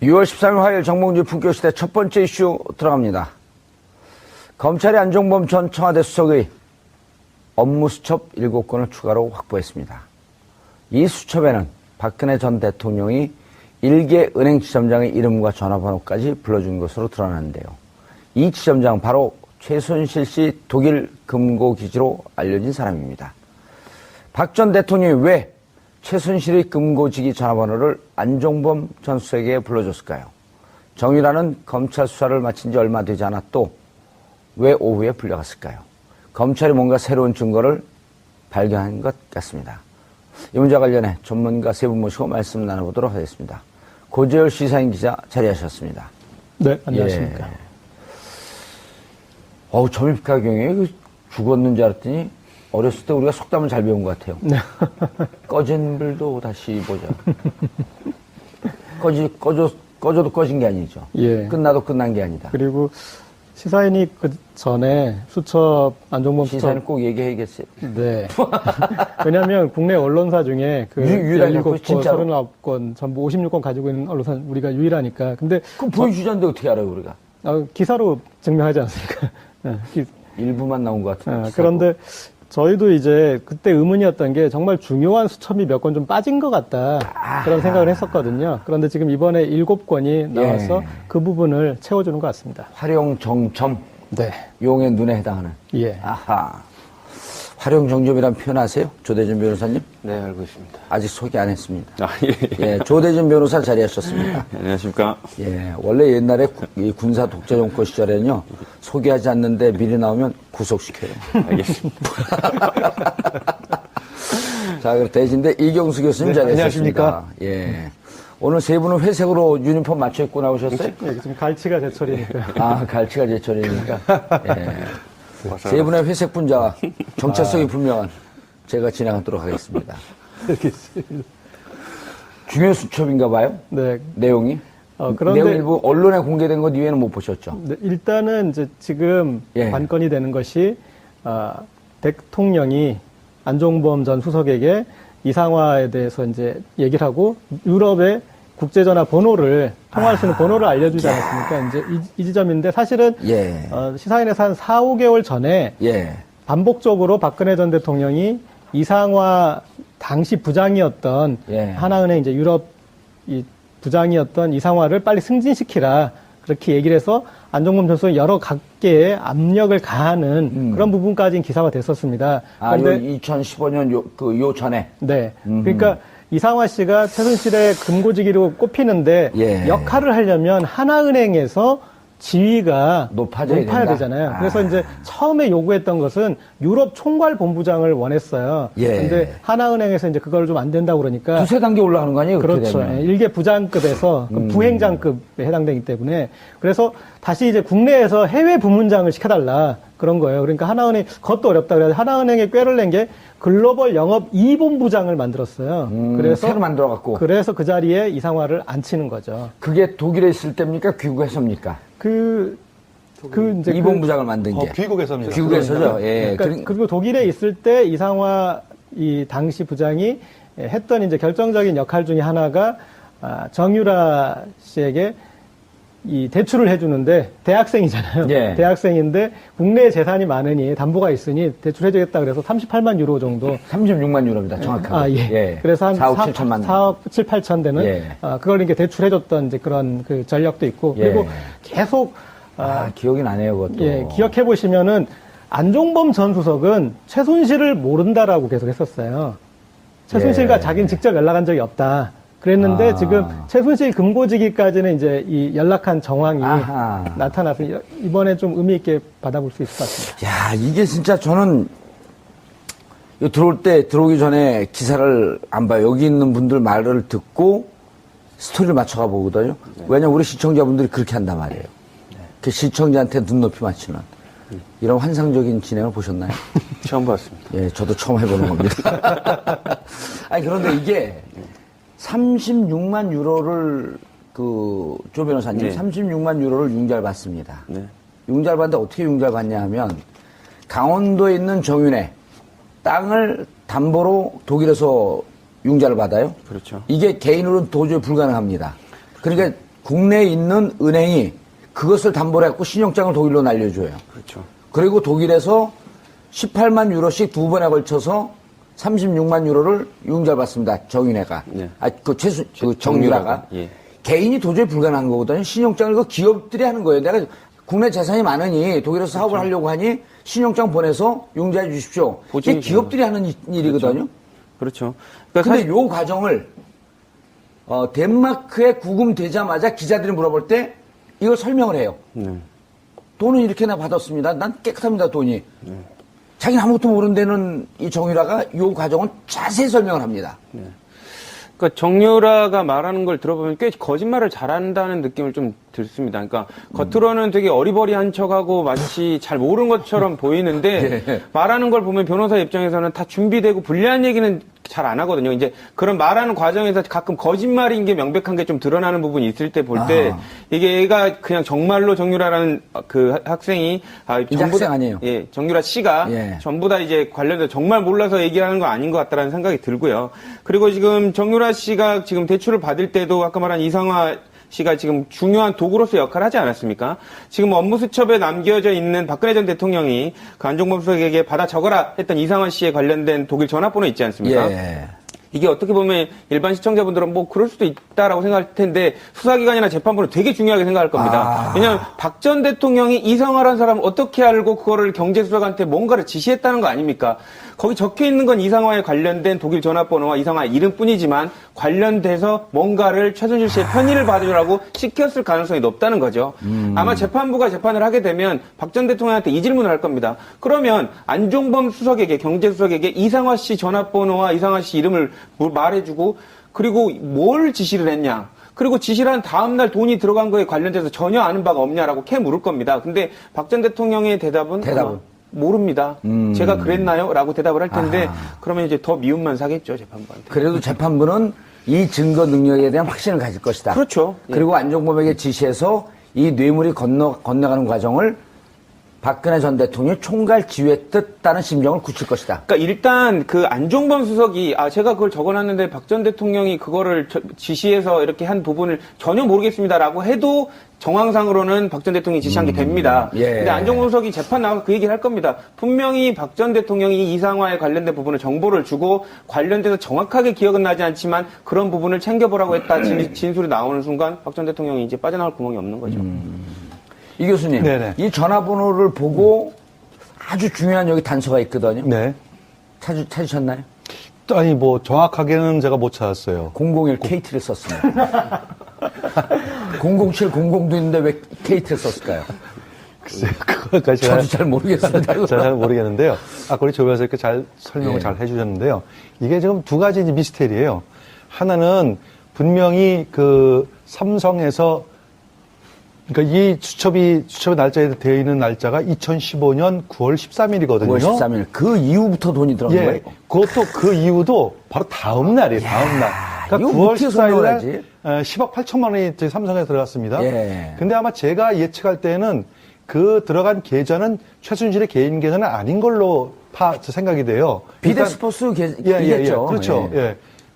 6월 13일 화요일 정봉주 품격시대 첫 번째 이슈 들어갑니다. 검찰이 안종범 전 청와대 수석의 업무 수첩 7건을 추가로 확보했습니다. 이 수첩에는 박근혜 전 대통령이 일개 은행 지점장의 이름과 전화번호까지 불러준 것으로 드러났는데요. 이 지점장 바로 최순실 씨 독일 금고기지로 알려진 사람입니다. 박 전 대통령이 왜 최순실의 금고지기 전화번호를 안종범 전 수석에게 불러줬을까요? 정유라는 검찰 수사를 마친 지 얼마 되지 않았도 왜 오후에 불려갔을까요? 검찰이 뭔가 새로운 증거를 발견한 것 같습니다. 이 문제와 관련해 전문가 세 분 모시고 말씀 나눠보도록 하겠습니다. 고재열 시사인 기자 자리하셨습니다. 네, 안녕하십니까. 예. 점입가경에 죽었는 줄 알았더니 어렸을 때 우리가 속담을 잘 배운 것 같아요. 네. 꺼진 불도 다시 보자. 꺼져도 꺼진 게 아니죠. 예. 끝나도 끝난 게 아니다. 그리고 시사인이 그 전에 수첩, 안종범 수첩. 시사는 꼭 얘기해야겠어요. 네. 왜냐하면 국내 언론사 중에 그 유일하냐고, 17건, 39건, 전부 56건 가지고 있는 언론사 우리가 유일하니까. 근데. 그럼 보여주자는데 어떻게 알아요, 우리가? 기사로 증명하지 않습니까? 일부만 나온 것 같은데. 그런데 저희도 이제 그때 의문이었던 게 정말 중요한 수첩이 몇 건 좀 빠진 것 같다. 그런 생각을 했었거든요. 그런데 지금 이번에 7건이 나와서 그 부분을 채워주는 것 같습니다. 활용정점. 네. 용의 눈에 해당하는. 예. 아하. 활용정점이란 표현 아세요? 조대준 변호사님? 네, 알고 있습니다. 아직 소개 안 했습니다. 예. 조대준 변호사 자리하셨습니다. 안녕하십니까. 예. 원래 옛날에 이 군사 독재 정권 시절에는요, 소개하지 않는데 미리 나오면 구속시켜요. 알겠습니다. 자, 그럼 대신에 이경수 교수님 자리하셨습니다. 안녕하십니까. 예. 오늘 세 분은 회색으로 유니폼 맞춰 입고 나오셨어요? 네, 지금 갈치가 제철이니까. 갈치가 제철이니까. 예. 세 분의 회색 분자와 정체성이 분명한 제가 진행하도록 하겠습니다. 알겠습니다. 중요 수첩인가 봐요? 네. 내용이? 그런데. 내용 일부 언론에 공개된 것 이외에는 못 보셨죠? 네, 일단은 이제 지금 관건이 되는 것이, 대통령이 안종범 전 수석에게 이상화에 대해서 이제 얘기를 하고 유럽의 국제전화 번호를 통화할 수 있는 번호를 알려주지 않았습니까? 이제 이 지점인데 사실은 시사인에서 한 4, 5개월 전에 반복적으로 박근혜 전 대통령이 이상화 당시 부장이었던 하나은행 이제 유럽 이 부장이었던 이상화를 빨리 승진시키라 그렇게 얘기를 해서 안종범 전 수석이 여러 각계에 압력을 가하는 그런 부분까지는 기사가 됐었습니다. 그런데 2015년 요 전에. 네. 그러니까 이상화 씨가 최순실의 금고지기로 꼽히는데 역할을 하려면 하나은행에서 지위가 높아야 되잖아요. 그래서 이제 처음에 요구했던 것은 유럽 총괄 본부장을 원했어요. 그런데 하나은행에서 이제 그걸 좀 안 된다고 그러니까 두세 단계 올라가는 거 아니에요? 그렇죠. 일개 부장급에서 부행장급에 해당되기 때문에 그래서 다시 이제 국내에서 해외 부문장을 시켜달라 그런 거예요. 그러니까 하나은행 그것도 어렵다 그래서 하나은행에 꾀를 낸 게 글로벌 영업 2본부장을 만들었어요. 그래서 새로 만들어갖고. 그래서 그 자리에 이상화를 앉히는 거죠. 그게 독일에 있을 때입니까? 귀국해서입니까? 이제 2본부장을 만든 게. 귀국에서입니다. 귀국에서죠. 예. 그리고 독일에 있을 때 이상화 이 당시 부장이 했던 이제 결정적인 역할 중에 하나가 정유라 씨에게 이 대출을 해주는데 대학생이잖아요. 대학생인데 국내 재산이 많으니 담보가 있으니 대출해주겠다 그래서 38만 유로 정도. 36만 유로입니다. 정확하게. 그래서 한 4억 7천만. 4억 7, 8천 되는 그걸 이렇게 대출해줬던 이제 그런 그 전력도 있고 그리고 계속 기억이 나네요, 그것도. 기억해 보시면은 안종범 전 수석은 최순실을 모른다라고 계속 했었어요. 최순실과 자기는 직접 연락한 적이 없다. 그랬는데 지금 최순실 금고지기까지는 이제 이 연락한 정황이 나타나서 이번에 좀 의미 있게 받아볼 수 있을 것 같습니다. 야, 이게 진짜 저는 들어오기 전에 기사를 안 봐요. 여기 있는 분들 말을 듣고 스토리를 맞춰가 보거든요. 왜냐면 우리 시청자분들이 그렇게 한단 말이에요. 그 시청자한테 눈높이 맞추는 이런 환상적인 진행을 보셨나요? 처음 봤습니다. 예, 저도 처음 해보는 겁니다. 아니, 그런데 이게 36만 유로를 조 변호사님 36만 유로를 융자받습니다. 융자받는데 어떻게 융자받냐 하면 강원도에 있는 정윤회 땅을 담보로 독일에서 융자를 받아요. 그렇죠. 이게 개인으로는 도저히 불가능합니다. 그러니까 국내에 있는 은행이 그것을 담보로 해갖고 신용장을 독일로 날려줘요. 그렇죠. 그리고 독일에서 18만 유로씩 두 번에 걸쳐서 36만 유로를 융자를 받습니다. 정윤회가. 네. 정유라가. 예. 개인이 도저히 불가능한 거거든요. 신용장을 그 기업들이 하는 거예요. 내가 국내 재산이 많으니 독일에서 사업을 하려고 하니 신용장 보내서 융자해 주십시오. 이게 기업들이 하는 일이거든요. 그렇죠. 그러니까 근데 요 과정을 덴마크에 구금되자마자 기자들이 물어볼 때 이걸 설명을 해요. 돈은 이렇게나 받았습니다. 난 깨끗합니다, 돈이. 자기는 아무것도 모르는 데는 이 정유라가 이 과정은 자세히 설명을 합니다. 그러니까 정유라가 말하는 걸 들어보면 꽤 거짓말을 잘한다는 느낌을 좀 들습니다. 그러니까 겉으로는 되게 어리버리한 척하고 마치 잘 모르는 것처럼 보이는데 예. 말하는 걸 보면 변호사 입장에서는 다 준비되고 불리한 얘기는 잘 안 하거든요. 이제 그런 말하는 과정에서 가끔 거짓말인 게 명백한 게 좀 드러나는 부분이 있을 때 볼 때 이게 얘가 그냥 정말로 정유라라는 그 학생이 전부 다 아니에요. 예, 정유라 씨가 전부 다 이제 관련돼서 정말 몰라서 얘기하는 거 아닌 것 같다라는 생각이 들고요. 그리고 지금 정유라 씨가 지금 대출을 받을 때도 아까 말한 이상화 씨가 지금 중요한 도구로서 역할을 하지 않았습니까? 지금 업무수첩에 남겨져 있는 박근혜 전 대통령이 그 안종범 수석에게 받아 적어라 했던 이상화 씨에 관련된 독일 전화번호 있지 않습니까? 예. 이게 어떻게 보면 일반 시청자분들은 뭐 그럴 수도 있다라고 생각할 텐데 수사기관이나 재판부는 되게 중요하게 생각할 겁니다. 왜냐하면 박 전 대통령이 이상화라는 사람을 어떻게 알고 그거를 경제수석한테 뭔가를 지시했다는 거 아닙니까? 거기 적혀 있는 건 이상화에 관련된 독일 전화번호와 이상화 이름뿐이지만 관련돼서 뭔가를 최순실 씨의 편의를 받으라고 시켰을 가능성이 높다는 거죠. 아마 재판부가 재판을 하게 되면 박 전 대통령한테 이 질문을 할 겁니다. 그러면 안종범 수석에게 경제수석에게 이상화 씨 전화번호와 이상화 씨 이름을 말해주고 그리고 뭘 지시를 했냐. 그리고 지시를 한 다음날 돈이 들어간 거에 관련돼서 전혀 아는 바가 없냐라고 캐 물을 겁니다. 근데 박 전 대통령의 대답은 모릅니다. 제가 그랬나요? 라고 대답을 할 텐데 그러면 이제 더 미움만 사겠죠, 재판부한테. 그래도 재판부는 이 증거 능력에 대한 확신을 가질 것이다. 그렇죠. 그리고 안종범에게 지시해서 이 뇌물이 건너가는 과정을 박근혜 전 대통령이 총괄 지휘했다는 심정을 굳힐 것이다. 그러니까 일단 그 안종범 수석이 제가 그걸 적어놨는데 박 전 대통령이 그거를 지시해서 이렇게 한 부분을 전혀 모르겠습니다라고 해도 정황상으로는 박 전 대통령이 지시한 게 됩니다. 근데 안종범 수석이 재판 나와서 그 얘기를 할 겁니다. 분명히 박 전 대통령이 이상화에 관련된 부분을 정보를 주고 관련돼서 정확하게 기억은 나지 않지만 그런 부분을 챙겨보라고 했다 진술이 나오는 순간 박 전 대통령이 이제 빠져나갈 구멍이 없는 거죠. 이 교수님, 네네. 이 전화번호를 보고 아주 중요한 여기 단서가 있거든요. 네. 찾으셨나요? 아니, 뭐, 정확하게는 제가 못 찾았어요. 001 KT를 썼습니다. 00700도 있는데 왜 KT를 썼을까요? 글쎄요, 그거까지 저도 잘 모르겠습니다. 잘 모르겠는데요. 아까 우리 조 변호사 이렇게 잘 설명을 잘 해주셨는데요. 이게 지금 두 가지 이제 미스테리예요. 하나는 분명히 그 삼성에서 그러니까 이 수첩의 날짜에 되어 있는 날짜가 2015년 9월 13일이거든요. 9월 13일. 그 이후부터 돈이 들어간 거예요? 그것도 그 이후도 바로 다음 날이에요. 다음 날. 그러니까 9월 14일 날 10억 8천만 원이 저희 삼성에 들어갔습니다. 근데 아마 제가 예측할 때는 그 들어간 계좌는 최순실의 개인 계좌는 아닌 걸로 생각이 돼요. 비덱스포츠 계좌겠죠. 그렇죠.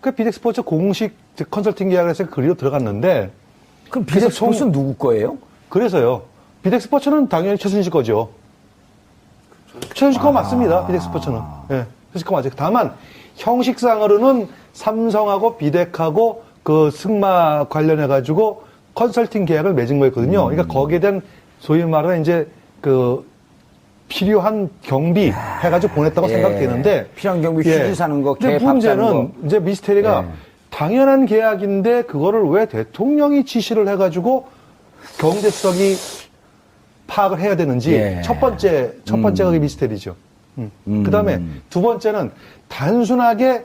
그 비덱스포츠 공식 컨설팅 계약을 해서 그리로 들어갔는데 그럼 비덱스포츠는 누구 거예요? 그래서요. 비덱스포츠는 당연히 최순실 거죠. 최순실 거 맞습니다. 비덱스포츠는. 최순실 거 맞아요. 다만 형식상으로는 삼성하고 비덱하고 그 승마 관련해가지고 컨설팅 계약을 맺은 거였거든요. 그러니까 거기에 대한 소위 말하는 이제 그 필요한 경비 해가지고 보냈다고 생각되는데. 필요한 경비 휴지 사는 거, 근데 문제는 이제 미스테리가 당연한 계약인데 그거를 왜 대통령이 지시를 해가지고 경제수석이 파악을 해야 되는지 첫 번째가 그 미스테리죠. 그 다음에 두 번째는 단순하게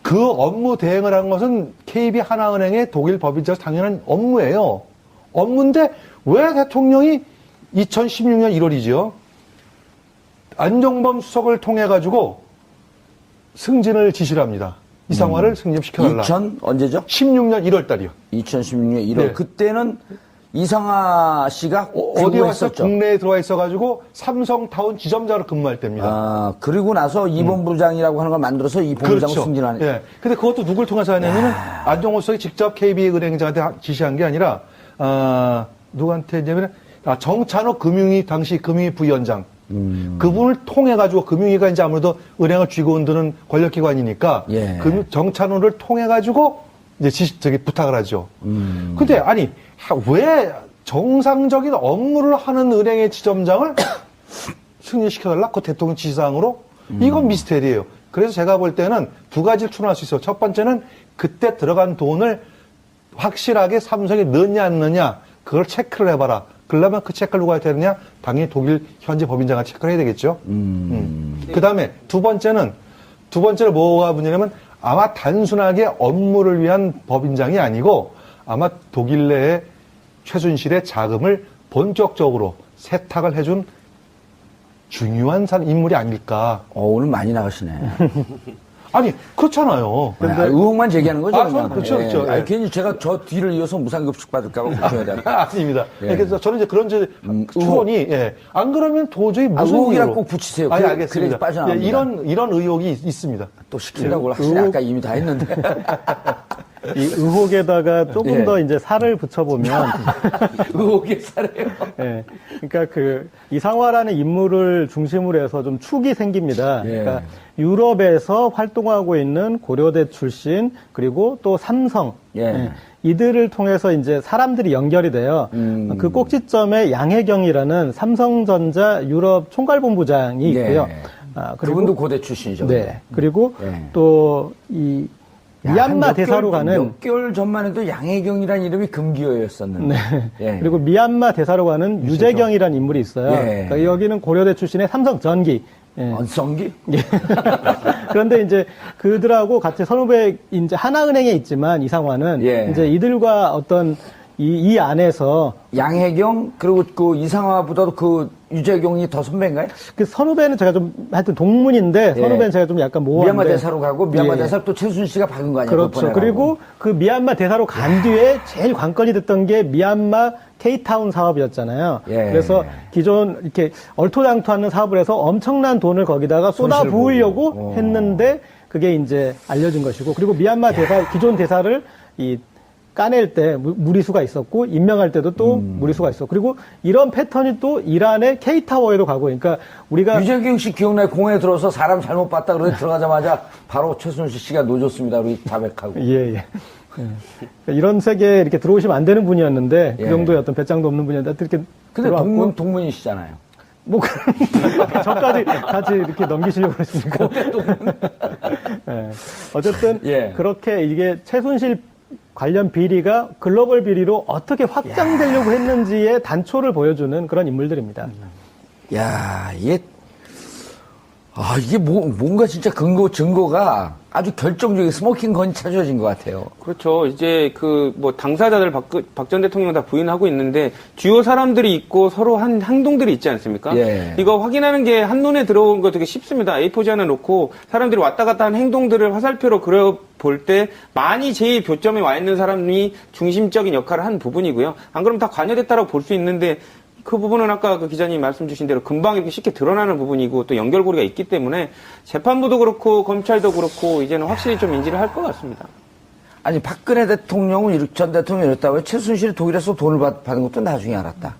그 업무 대행을 한 것은 KB 하나은행의 독일 법인자로 당연한 업무예요. 업무인데 왜 대통령이 2016년 1월이죠. 안종범 수석을 통해 가지고 승진을 지시를 합니다. 이상화를 승진시켜달라. 언제죠? 16년 1월 달이요. 2016년 1월. 그때는 이상화 씨가 어디에 와서 했었죠. 국내에 들어와 있어가지고 삼성타운 지점장으로 근무할 때입니다. 아, 그리고 나서 이본부장이라고 하는 걸 만들어서 이 본부장을 승진하는. 예. 근데 그것도 누굴 통해서 하냐면은 안종호 수석이 직접 KB은행장한테 지시한 게 아니라, 누구한테 했냐면, 정찬호 금융위, 당시 금융위 부위원장. 그분을 통해가지고 금융위가 이제 아무래도 은행을 쥐고 흔드는 권력기관이니까, 예. 정찬호를 통해가지고 이제 부탁을 하죠. 근데 아니, 왜 정상적인 업무를 하는 은행의 지점장을 승진시켜달라? 그 대통령 지시사항으로? 이건 미스테리예요. 그래서 제가 볼 때는 두 가지를 추론할 수 있어요. 첫 번째는 그때 들어간 돈을 확실하게 삼성에 넣느냐 안 넣느냐 그걸 체크를 해봐라. 그러려면 그 체크를 누가 해야 되느냐? 당연히 독일 현지 법인장이 체크를 해야 되겠죠. 그 다음에 두 번째로 뭐가 문제냐면 아마 단순하게 업무를 위한 법인장이 아니고 아마 독일 내에 최순실의 자금을 본격적으로 세탁을 해준 중요한 인물이 아닐까. 오늘 많이 나가시네. 아니, 그렇잖아요. 근데 의혹만 제기하는 거죠. 저는 그렇죠, 그렇죠. 아니, 괜히 제가 저 뒤를 이어서 무상급식 받을까봐 걱정해야 돼요. 아닙니다. 예. 그래서 저는 이제 그런 추론이, 예. 안 그러면 도저히 무슨. 의혹이라고 꼭 붙이세요. 아니, 그래, 알겠습니다. 그래 빠져나옵니다. 예, 이런 의혹이 있습니다. 또 시킨다고 하시네. 아까 이미 다 했는데. 이 의혹에다가 조금 예. 더 이제 살을 붙여보면 의혹의 사례요. 예. 그러니까 그 이상화라는 인물을 중심으로 해서 좀 축이 생깁니다. 예. 그러니까 유럽에서 활동하고 있는 고려대 출신 그리고 또 삼성 예. 이들을 통해서 이제 사람들이 연결이 돼요. 그 꼭지점에 양혜경이라는 삼성전자 유럽 총괄본부장이 있고요. 예. 그리고 그분도 고대 출신이죠. 네. 그리고 예. 또 이 미얀마 대사로 가는 몇 개월 전만 해도 양혜경이라는 이름이 금기어였었는데. 네. 예. 그리고 미얀마 대사로 가는 유재경이라는 인물이 있어요. 예. 그러니까 여기는 고려대 출신의 삼성전기. 예. 언성기? 예. 그런데 이제 그들하고 같이 선후배 이제 하나은행에 있지만 이상화는 예. 이제 이들과 어떤 이 안에서 양혜경 그리고 그 이상화보다도 그 유재경이 더 선배인가요? 그 선후배는 제가 좀 하여튼 동문인데 예. 선후배는 제가 좀 약간 모호한데 미얀마 대사로 가고 미얀마 예. 대사로 또 최순실씨가 박은 거 아니에요? 그렇죠. 그리고 그 미얀마 대사로 간 뒤에 제일 관건이 됐던 게 미얀마 K타운 사업이었잖아요. 예. 그래서 기존 이렇게 얼토당토하는 사업을 해서 엄청난 돈을 거기다가 쏟아 부으려고 했는데 그게 이제 알려진 것이고 그리고 미얀마 대사 기존 대사를 까낼 때 무리수가 있었고 임명할 때도 또 무리수가 있었고 그리고 이런 패턴이 또 이란의 K타워에도 가고 그러니까 우리가 유재경 씨 기억나요? 공에 들어서 사람 잘못 봤다 그러더니 들어가자마자 바로 최순실 씨가 놓줬습니다. 우리 자백하고. 예. 이런 세계에 이렇게 들어오시면 안 되는 분이었는데 예. 그 정도의 어떤 배짱도 없는 분이었는데 이렇게 근데 들어왔고 동문이시잖아요. 뭐 저까지 같이 이렇게 넘기시려고 그러십니까? 예. 어쨌든 예. 그렇게 이게 최순실 관련 비리가 글로벌 비리로 어떻게 확장되려고 했는지의 단초를 보여주는 그런 인물들입니다. 야, 이게 뭔가 진짜 증거가 아주 결정적인 스모킹 건이 찾아진 것 같아요. 그렇죠. 이제 당사자들 박 전 대통령 다 부인하고 있는데 주요 사람들이 있고 서로 한 행동들이 있지 않습니까? 예. 이거 확인하는 게 한눈에 들어온 거 되게 쉽습니다. A4지 하나 놓고 사람들이 왔다 갔다 한 행동들을 화살표로 그려볼 때 많이 제일 교점에 와 있는 사람이 중심적인 역할을 한 부분이고요. 안 그러면 다 관여됐다라고 볼 수 있는데 그 부분은 아까 그 기자님 말씀 주신 대로 금방 이렇게 쉽게 드러나는 부분이고 또 연결고리가 있기 때문에 재판부도 그렇고 검찰도 그렇고 이제는 확실히 좀 인지를 할 것 같습니다. 아니 박근혜 대통령은 전 대통령이 이랬다고 최순실이 독일에서 돈을 받은 것도 나중에 알았다.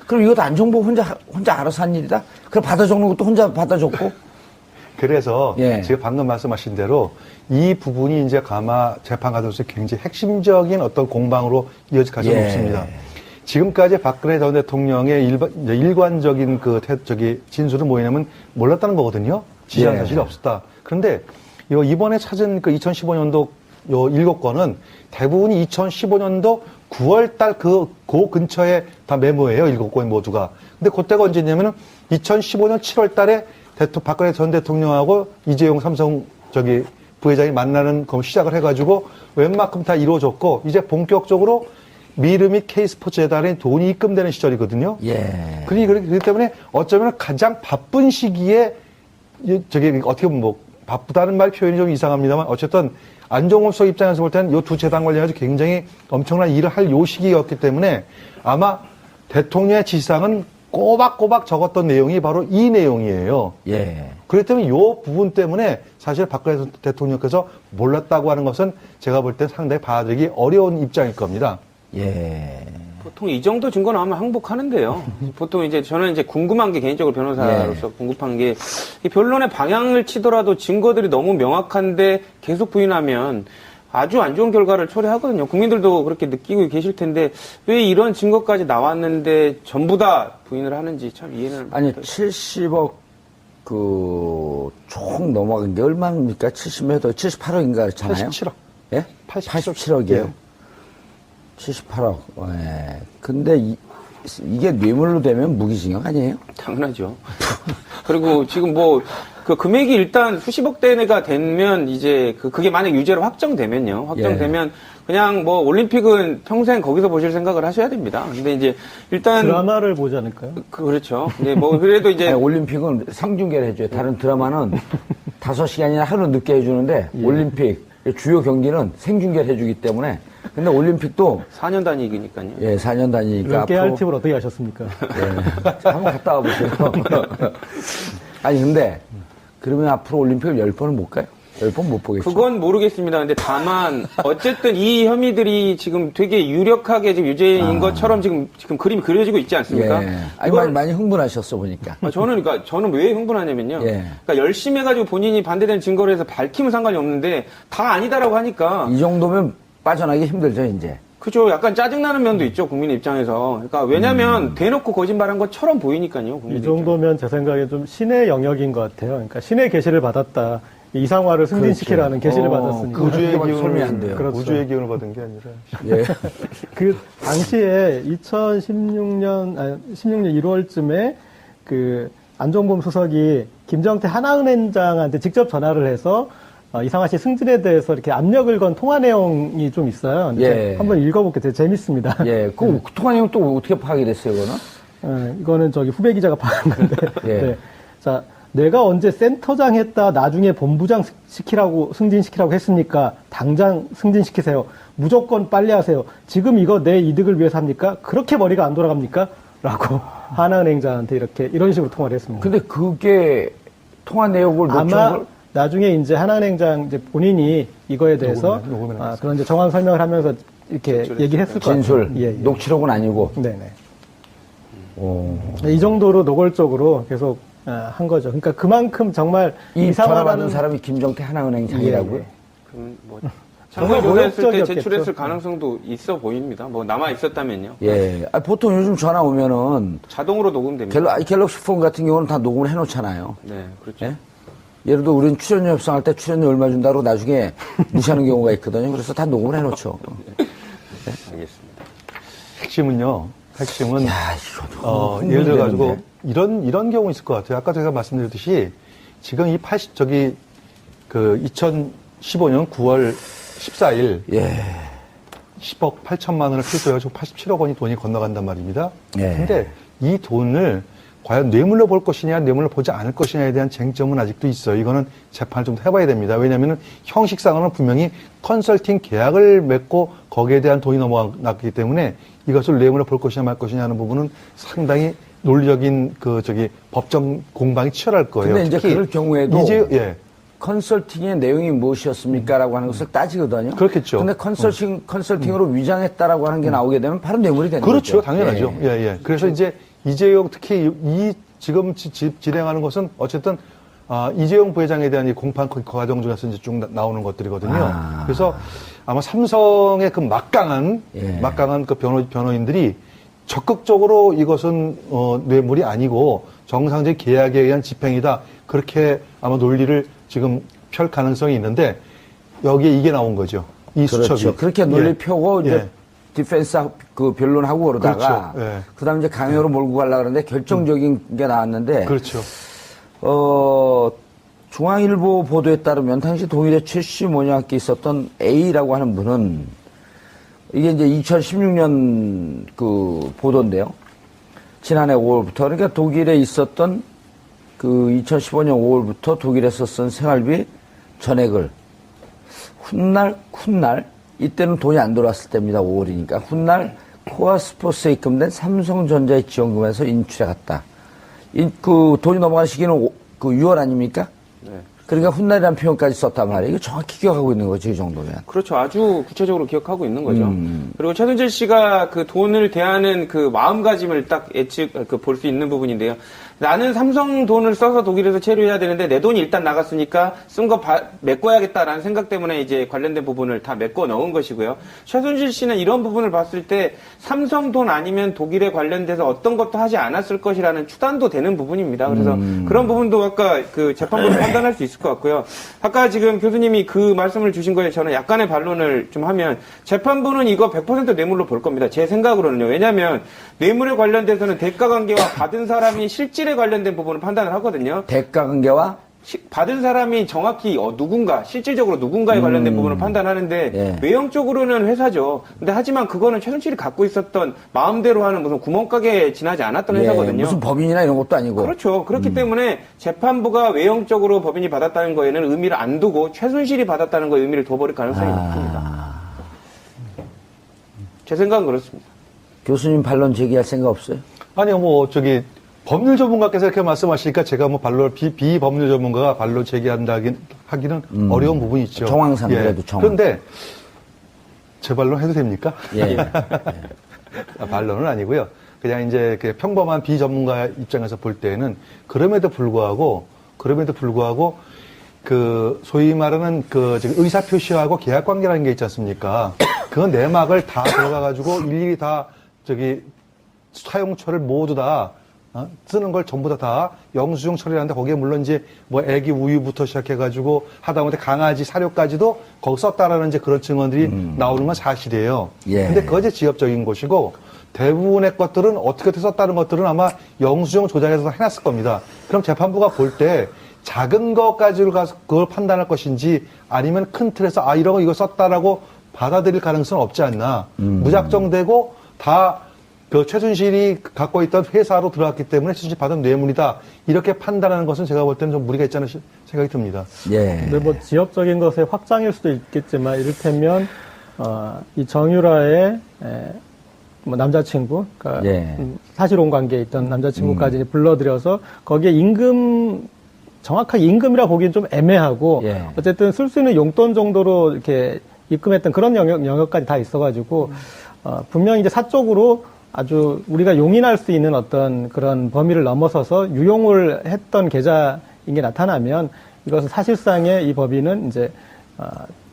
그럼 이것도 안종범 혼자 알아서 한 일이다? 그럼 받아 적는 것도 혼자 받아 적고? 그래서 예. 제가 방금 말씀하신 대로 이 부분이 이제 아마 재판 과정에서 굉장히 핵심적인 어떤 공방으로 이어질 가능성이 높습니다. 지금까지 박근혜 전 대통령의 일관적인 진술은 뭐냐면 몰랐다는 거거든요. 지시한 사실이 없었다. 그런데 이번에 찾은 그 2015년도 7건은 대부분이 2015년도 9월달 그 근처에 다 메모예요. 7건 모두가. 근데 그때가 언제냐면은 2015년 7월달에 박근혜 전 대통령하고 이재용 삼성 부회장이 만나는 거 시작을 해가지고 웬만큼 다 이루어졌고 이제 본격적으로 미르 및 K스포츠 재단에 돈이 입금되는 시절이거든요. 예. 그렇기 때문에 어쩌면 가장 바쁜 시기에 어떻게 보면 바쁘다는 말 표현이 좀 이상합니다만 어쨌든 안종범 수석 입장에서 볼 때는 이 두 재단 관련해서 굉장히 엄청난 일을 할 요 시기였기 때문에 아마 대통령의 지시사항은 꼬박꼬박 적었던 내용이 바로 이 내용이에요. 예. 그렇기 때문에 이 부분 때문에 사실 박근혜 대통령께서 몰랐다고 하는 것은 제가 볼 때 상당히 받아들이기 어려운 입장일 겁니다. 예. 보통 이 정도 증거 나오면 항복하는데요. 보통 이제 저는 이제 궁금한 게 개인적으로 변호사로서 궁금한 게 이 변론의 방향을 치더라도 증거들이 너무 명확한데 계속 부인하면 아주 안 좋은 결과를 초래하거든요. 국민들도 그렇게 느끼고 계실 텐데 왜 이런 증거까지 나왔는데 전부 다 부인을 하는지 참 이해는 아니 70억 총 넘어간 게 얼마입니까? 70몇 억, 78억인가 그렇잖아요. 87억. 예? 87억이에요. 예. 78억. 예. 근데 이게 뇌물로 되면 무기징역 아니에요? 당연하죠. 그리고 지금 뭐 그 금액이 일단 수십억 대가 되면 이제 그게 만약 유죄로 확정되면요. 확정되면 그냥 뭐 올림픽은 평생 거기서 보실 생각을 하셔야 됩니다. 근데 이제 일단 드라마를 보지 않을까요? 그렇죠. 네, 뭐 그래도 이제 아니, 올림픽은 생중계를 해줘요. 다른 드라마는 5시간이나 하루 늦게 해주는데 올림픽 주요 경기는 생중계를 해주기 때문에 근데 올림픽도 4년 단위이니까요. 예, 4년 다니니까 이런 깨알 팁을 어떻게 하셨습니까? 예, 한번 갔다 와보세요. 아니 근데 그러면 앞으로 올림픽을 10번은 못 가요? 10번 못 보겠죠? 그건 모르겠습니다. 근데 다만 어쨌든 이 혐의들이 지금 되게 유력하게 지금 유죄인 것처럼 지금 그림이 그려지고 있지 않습니까? 예. 아니, 많이 흥분하셨어 보니까. 저는 왜 흥분하냐면요. 예. 그러니까 열심히 해가지고 본인이 반대되는 증거를 해서 밝히면 상관이 없는데 다 아니다라고 하니까 이 정도면 빠져나기 힘들죠 이제. 그죠. 약간 짜증나는 면도 있죠, 국민 입장에서. 그러니까 왜냐면 대놓고 거짓말한 것처럼 보이니까요. 국민 이 정도면 제 생각에 좀 신의 영역인 것 같아요. 그러니까 신의 계시를 받았다. 이상화를 승진시키라는 계시를 받았으니까. 우주의 그렇게 설명이 안 기운을, 돼요. 그렇죠. 우주의 기운을 받은 게 아니라. 예. 그 당시에 16년 1월쯤에 그 안종범 수석이 김정태 하나은행장한테 직접 전화를 해서 이상화 씨 승진에 대해서 이렇게 압력을 건 통화 내용이 좀 있어요. 근데 예. 한번 읽어볼게요. 되게 재밌습니다. 예. 그 통화 내용 또 어떻게 파악이 됐어요, 그거는? 이거는 저기 후배 기자가 파악한 건데. 예. 네. 자, 내가 언제 센터장 했다 나중에 본부장 승진시키라고 했습니까? 당장 승진시키세요. 무조건 빨리 하세요. 지금 이거 내 이득을 위해서 합니까? 그렇게 머리가 안 돌아갑니까? 라고 하나은행장한테 이런 식으로 통화를 했습니다. 근데 그게 통화 내용을 아마 녹취록을 나중에 이제 하나은행장 이제 본인이 이거에 대해서 녹음을 그런 이제 정황 설명을 하면서 이렇게 얘기를 했을 것 같아요. 진술, 예, 예. 녹취록은 아니고. 네네. 오. 이 정도로 노골적으로 계속 한 거죠. 그러니까 그만큼 정말 이 전화 받은 이상화라는 사람이 김정태 하나은행장이라고요? 예, 예. 그럼 뭐 정말 조사했을 때 모욕적이었겠죠. 제출했을 가능성도 있어 보입니다. 뭐 남아 있었다면요. 예. 보통 요즘 전화 오면은 자동으로 녹음됩니다. 갤럭시 폰 같은 경우는 다 녹음을 해놓잖아요. 네, 그렇죠. 예? 예를 들어 우리는 출연료 협상할 때 출연료 얼마 준다고 나중에 무시하는 경우가 있거든요. 그래서 다 녹음을 해놓죠. 알겠습니다. 핵심은 야, 이거 예를 들어 가지고 이런 경우 있을 것 같아요. 아까 제가 말씀드렸듯이 지금 이 2015년 9월 14일 예. 10억 8천만 원을 필수해가지고 87억 원이 돈이 건너간단 말입니다. 예. 근데 이 돈을 과연 뇌물로 볼 것이냐, 뇌물로 보지 않을 것이냐에 대한 쟁점은 아직도 있어요. 이거는 재판을 좀 해봐야 됩니다. 왜냐하면 형식상으로는 분명히 컨설팅 계약을 맺고 거기에 대한 돈이 넘어갔기 때문에 이것을 뇌물로 볼 것이냐 말 것이냐 하는 부분은 상당히 논리적인 법정 공방이 치열할 거예요. 근데 이제 특히 그럴 경우에도 예. 컨설팅의 내용이 무엇이었습니까라고 하는 것을 따지거든요. 그렇겠죠. 근데 컨설팅으로 위장했다라고 하는 게 나오게 되면 바로 뇌물이 되는 그렇죠. 거죠. 당연하죠. 예. 그래서 이제 이재용 특히 지금 진행하는 것은 어쨌든 이재용 부회장에 대한 이 공판 과정 중에서 이제 쭉 나오는 것들이거든요. 그래서 아마 삼성의 그 막강한 그 변호인들이 적극적으로 이것은 뇌물이 아니고 정상적인 계약에 의한 집행이다. 그렇게 아마 논리를 지금 펼 가능성이 있는데 여기에 이게 나온 거죠. 이 그렇죠. 수첩이. 그렇게 논리 펴고 이제 디펜스 변론하고 그러다가 그렇죠. 예. 그다음에 이제 강요로 몰고 가려고 그러는데 결정적인 게 나왔는데 그렇죠. 중앙일보 보도에 따르면 당시 동일의 최씨 모녀학기 있었던 A라고 하는 분은 이게 이제 2016년 그 보도인데요. 지난해 5월부터 그러니까 독일에 있었던 그 2015년 5월부터 독일에서 쓴 생활비 전액을 훗날 이때는 돈이 안 돌아왔을 때입니다. 5월이니까 훗날 코아스포츠에 입금된 삼성전자의 지원금에서 인출해 갔다. 그 돈이 넘어간 시기는 그 6월 아닙니까? 네. 그러니까 훗날이라는 표현까지 썼단 말이에요. 이거 정확히 기억하고 있는 거죠, 이 정도면. 그렇죠. 아주 구체적으로 기억하고 있는 거죠. 그리고 최순실 씨가 그 돈을 대하는 그 마음가짐을 딱 볼 수 있는 부분인데요. 나는 삼성 돈을 써서 독일에서 체류해야 되는데 내 돈이 일단 나갔으니까 쓴 거 메꿔야겠다라는 생각 때문에 이제 관련된 부분을 다 메꿔 넣은 것이고요. 최순실 씨는 이런 부분을 봤을 때 삼성 돈 아니면 독일에 관련돼서 어떤 것도 하지 않았을 것이라는 추단도 되는 부분입니다. 그래서 그런 부분도 아까 그 재판부로 판단할 수 있을 것 같고요. 아까 지금 교수님이 그 말씀을 주신 거에 저는 약간의 반론을 좀 하면 재판부는 이거 100% 뇌물로 볼 겁니다. 제 생각으로는요. 왜냐하면 뇌물에 관련돼서는 대가관계와 받은 사람이 실질에 관련된 부분을 판단을 하거든요. 대가관계와 받은 사람이 정확히 누군가, 실질적으로 누군가에 관련된 부분을 판단하는데 예. 외형적으로는 회사죠. 근데 하지만 그거는 최순실이 갖고 있었던 마음대로 하는 무슨 구멍가게에 지나지 않았던 예, 회사거든요. 무슨 법인이나 이런 것도 아니고. 그렇죠. 그렇기 때문에 재판부가 외형적으로 법인이 받았다는 거에는 의미를 안 두고 최순실이 받았다는 거에 의미를 둬버릴 가능성이 높습니다. 제 생각은 그렇습니다. 교수님 반론 제기할 생각 없어요? 아니요, 법률 전문가께서 이렇게 말씀하시니까 제가 비법률 전문가가 반론 제기하기는 어려운 부분이 있죠. 정황상 그래도 정황. 그런데 제 반론 해도 됩니까? 예. 반론은 아니고요. 그냥 이제 그 평범한 비전문가 입장에서 볼 때는 그럼에도 불구하고 그 소위 말하는 그 의사 표시하고 계약 관계라는 게 있지 않습니까? 그 내막을 다 들어가 가지고 일일이 다 사용처를 모두 다 쓰는 걸 전부 다 영수증 처리하는데 거기에 물론 이제 뭐 애기 우유부터 시작해가지고 하다못해 강아지 사료까지도 거기 썼다라는 이제 그런 증언들이 나오는 건 사실이에요. 예. 근데 그거 이제 지엽적인 것이고 대부분의 것들은 어떻게 썼다는 것들은 아마 영수증 조작해서 해놨을 겁니다. 그럼 재판부가 볼 때 작은 것까지로 가서 그걸 판단할 것인지 아니면 큰 틀에서 이러고 이거 썼다라고 받아들일 가능성은 없지 않나. 무작정되고 다 그 최순실이 갖고 있던 회사로 들어갔기 때문에 최순실이 받은 뇌물이다. 이렇게 판단하는 것은 제가 볼 때는 좀 무리가 있지 않나 생각이 듭니다. 예. 근데 뭐 지역적인 것의 확장일 수도 있겠지만 이를테면 이 정유라의 뭐 남자친구, 그러니까 예. 사실혼 관계에 있던 남자친구까지 불러들여서 거기에 정확하게 임금이라 보기엔 좀 애매하고 예. 어쨌든 쓸 수 있는 용돈 정도로 이렇게 입금했던 그런 영역까지 다 있어가지고 분명히 이제 사적으로 아주 우리가 용인할 수 있는 어떤 그런 범위를 넘어서서 유용을 했던 계좌인 게 나타나면 이것은 사실상의 이 법인은 이제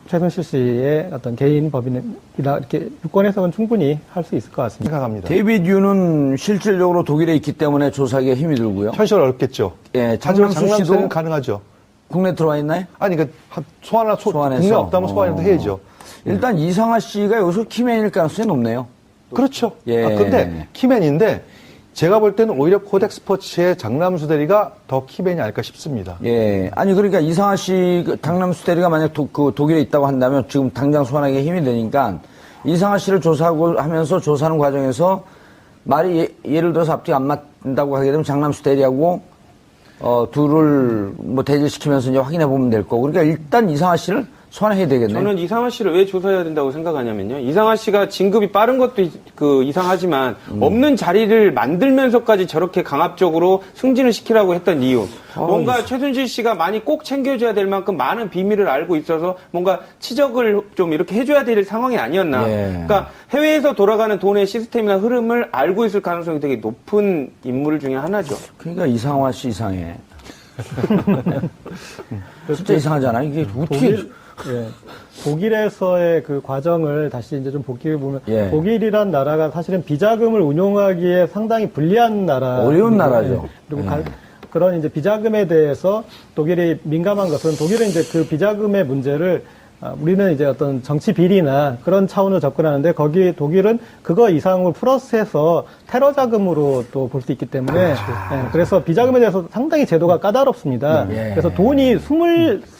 최순실 씨의 어떤 개인 법인이다 이렇게 유권 해석은 충분히 할 수 있을 것 같습니다. 생각합니다. 데이비드 유는 실질적으로 독일에 있기 때문에 조사하기가 힘이 들고요. 현실 어렵겠죠. 예, 하지만 장남수 씨도 장남수는 가능하죠. 국내 들어와 있나요? 아니, 소환해서 국내 없다면 소환해도 해야죠. 일단 이상하 씨가 여기서 키맨일 가능성이 높네요. 그렇죠. 예. 근데 키맨인데 제가 볼 때는 오히려 코덱 스포츠의 장남수 대리가 더 키맨이 아닐까 싶습니다. 예. 아니, 그러니까 이상하 씨, 강남수 대리가 만약 독일에 있다고 한다면 지금 당장 소환하기가 힘이 되니까 이상하 씨를 조사하고 하면서 조사하는 과정에서 말이 예를 들어서 앞뒤 안 맞는다고 하게 되면 장남수 대리하고 둘을 뭐 대질시키면서 이제 확인해 보면 될 거고. 그러니까 일단 이상하 씨를 소환해야 되겠네요. 저는 이상하 씨를 왜 조사해야 된다고 생각하냐면요. 이상하 씨가 진급이 빠른 것도 이상하지만 없는 자리를 만들면서까지 저렇게 강압적으로 승진을 시키라고 했던 이유. 뭔가 최순실 씨가 많이 꼭 챙겨줘야 될 만큼 많은 비밀을 알고 있어서 뭔가 치적을 좀 이렇게 해줘야 될 상황이 아니었나. 예. 그러니까 해외에서 돌아가는 돈의 시스템이나 흐름을 알고 있을 가능성이 되게 높은 인물 중에 하나죠. 그러니까 이상화 씨 이상해. 진짜 이상하잖아. 이게 어떻게. 독일에서의 그 과정을 다시 이제 좀 복기해 보면 예. 독일이란 나라가 사실은 비자금을 운용하기에 상당히 불리한 나라. 어려운 나라죠. 그리고 그런 이제 비자금에 대해서 독일이 민감한 것은 독일은 이제 그 비자금의 문제를 우리는 이제 어떤 정치 비리나 그런 차원으로 접근하는데 거기 독일은 그거 이상을 플러스해서 테러 자금으로 또 볼 수 있기 때문에 그래서 비자금에 대해서 상당히 제도가 까다롭습니다. 예. 그래서 돈이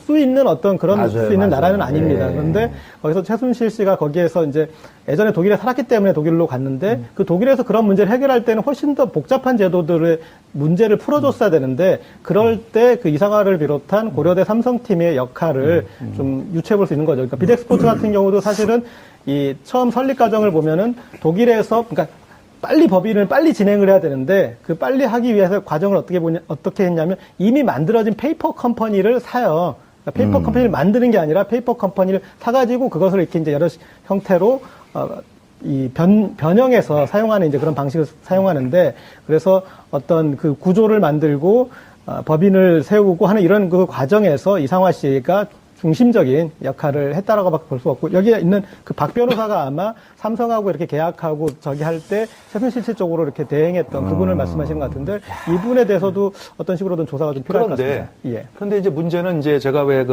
수 있는 어떤 그런 맞아요, 수 있는 맞아요. 나라는 아닙니다. 예. 그런데 거기서 최순실 씨가 거기에서 이제 예전에 독일에 살았기 때문에 독일로 갔는데 그 독일에서 그런 문제를 해결할 때는 훨씬 더 복잡한 제도들의 문제를 풀어줬어야 되는데 그럴 때 그 이상화를 비롯한 고려대 삼성팀의 역할을 좀 유추해 볼 수 있는 거죠. 그러니까 비덱스포츠 같은 경우도 사실은 이 처음 설립 과정을 보면은 독일에서 그러니까 빨리 법인을 빨리 진행을 해야 되는데 그 빨리 하기 위해서 과정을 어떻게 했냐면 이미 만들어진 페이퍼 컴퍼니를 사요. 그러니까 페이퍼 컴퍼니를 만드는 게 아니라 페이퍼 컴퍼니를 사가지고 그것을 이렇게 이제 여러 형태로 변형해서 사용하는 이제 그런 방식을 사용하는데 그래서 어떤 그 구조를 만들고 법인을 세우고 하는 이런 그 과정에서 이상화 씨가 중심적인 역할을 했다라고밖에 볼 수 없고 여기에 있는 그 박 변호사가 아마 삼성하고 이렇게 계약하고 저기 할 때 최순실 씨 쪽으로 이렇게 대행했던 그분을 말씀하시는 것 같은데 이분에 대해서도 어떤 식으로든 조사가 좀 필요할 것 같습니다. 예. 그런데 이제 문제는 이제 제가 왜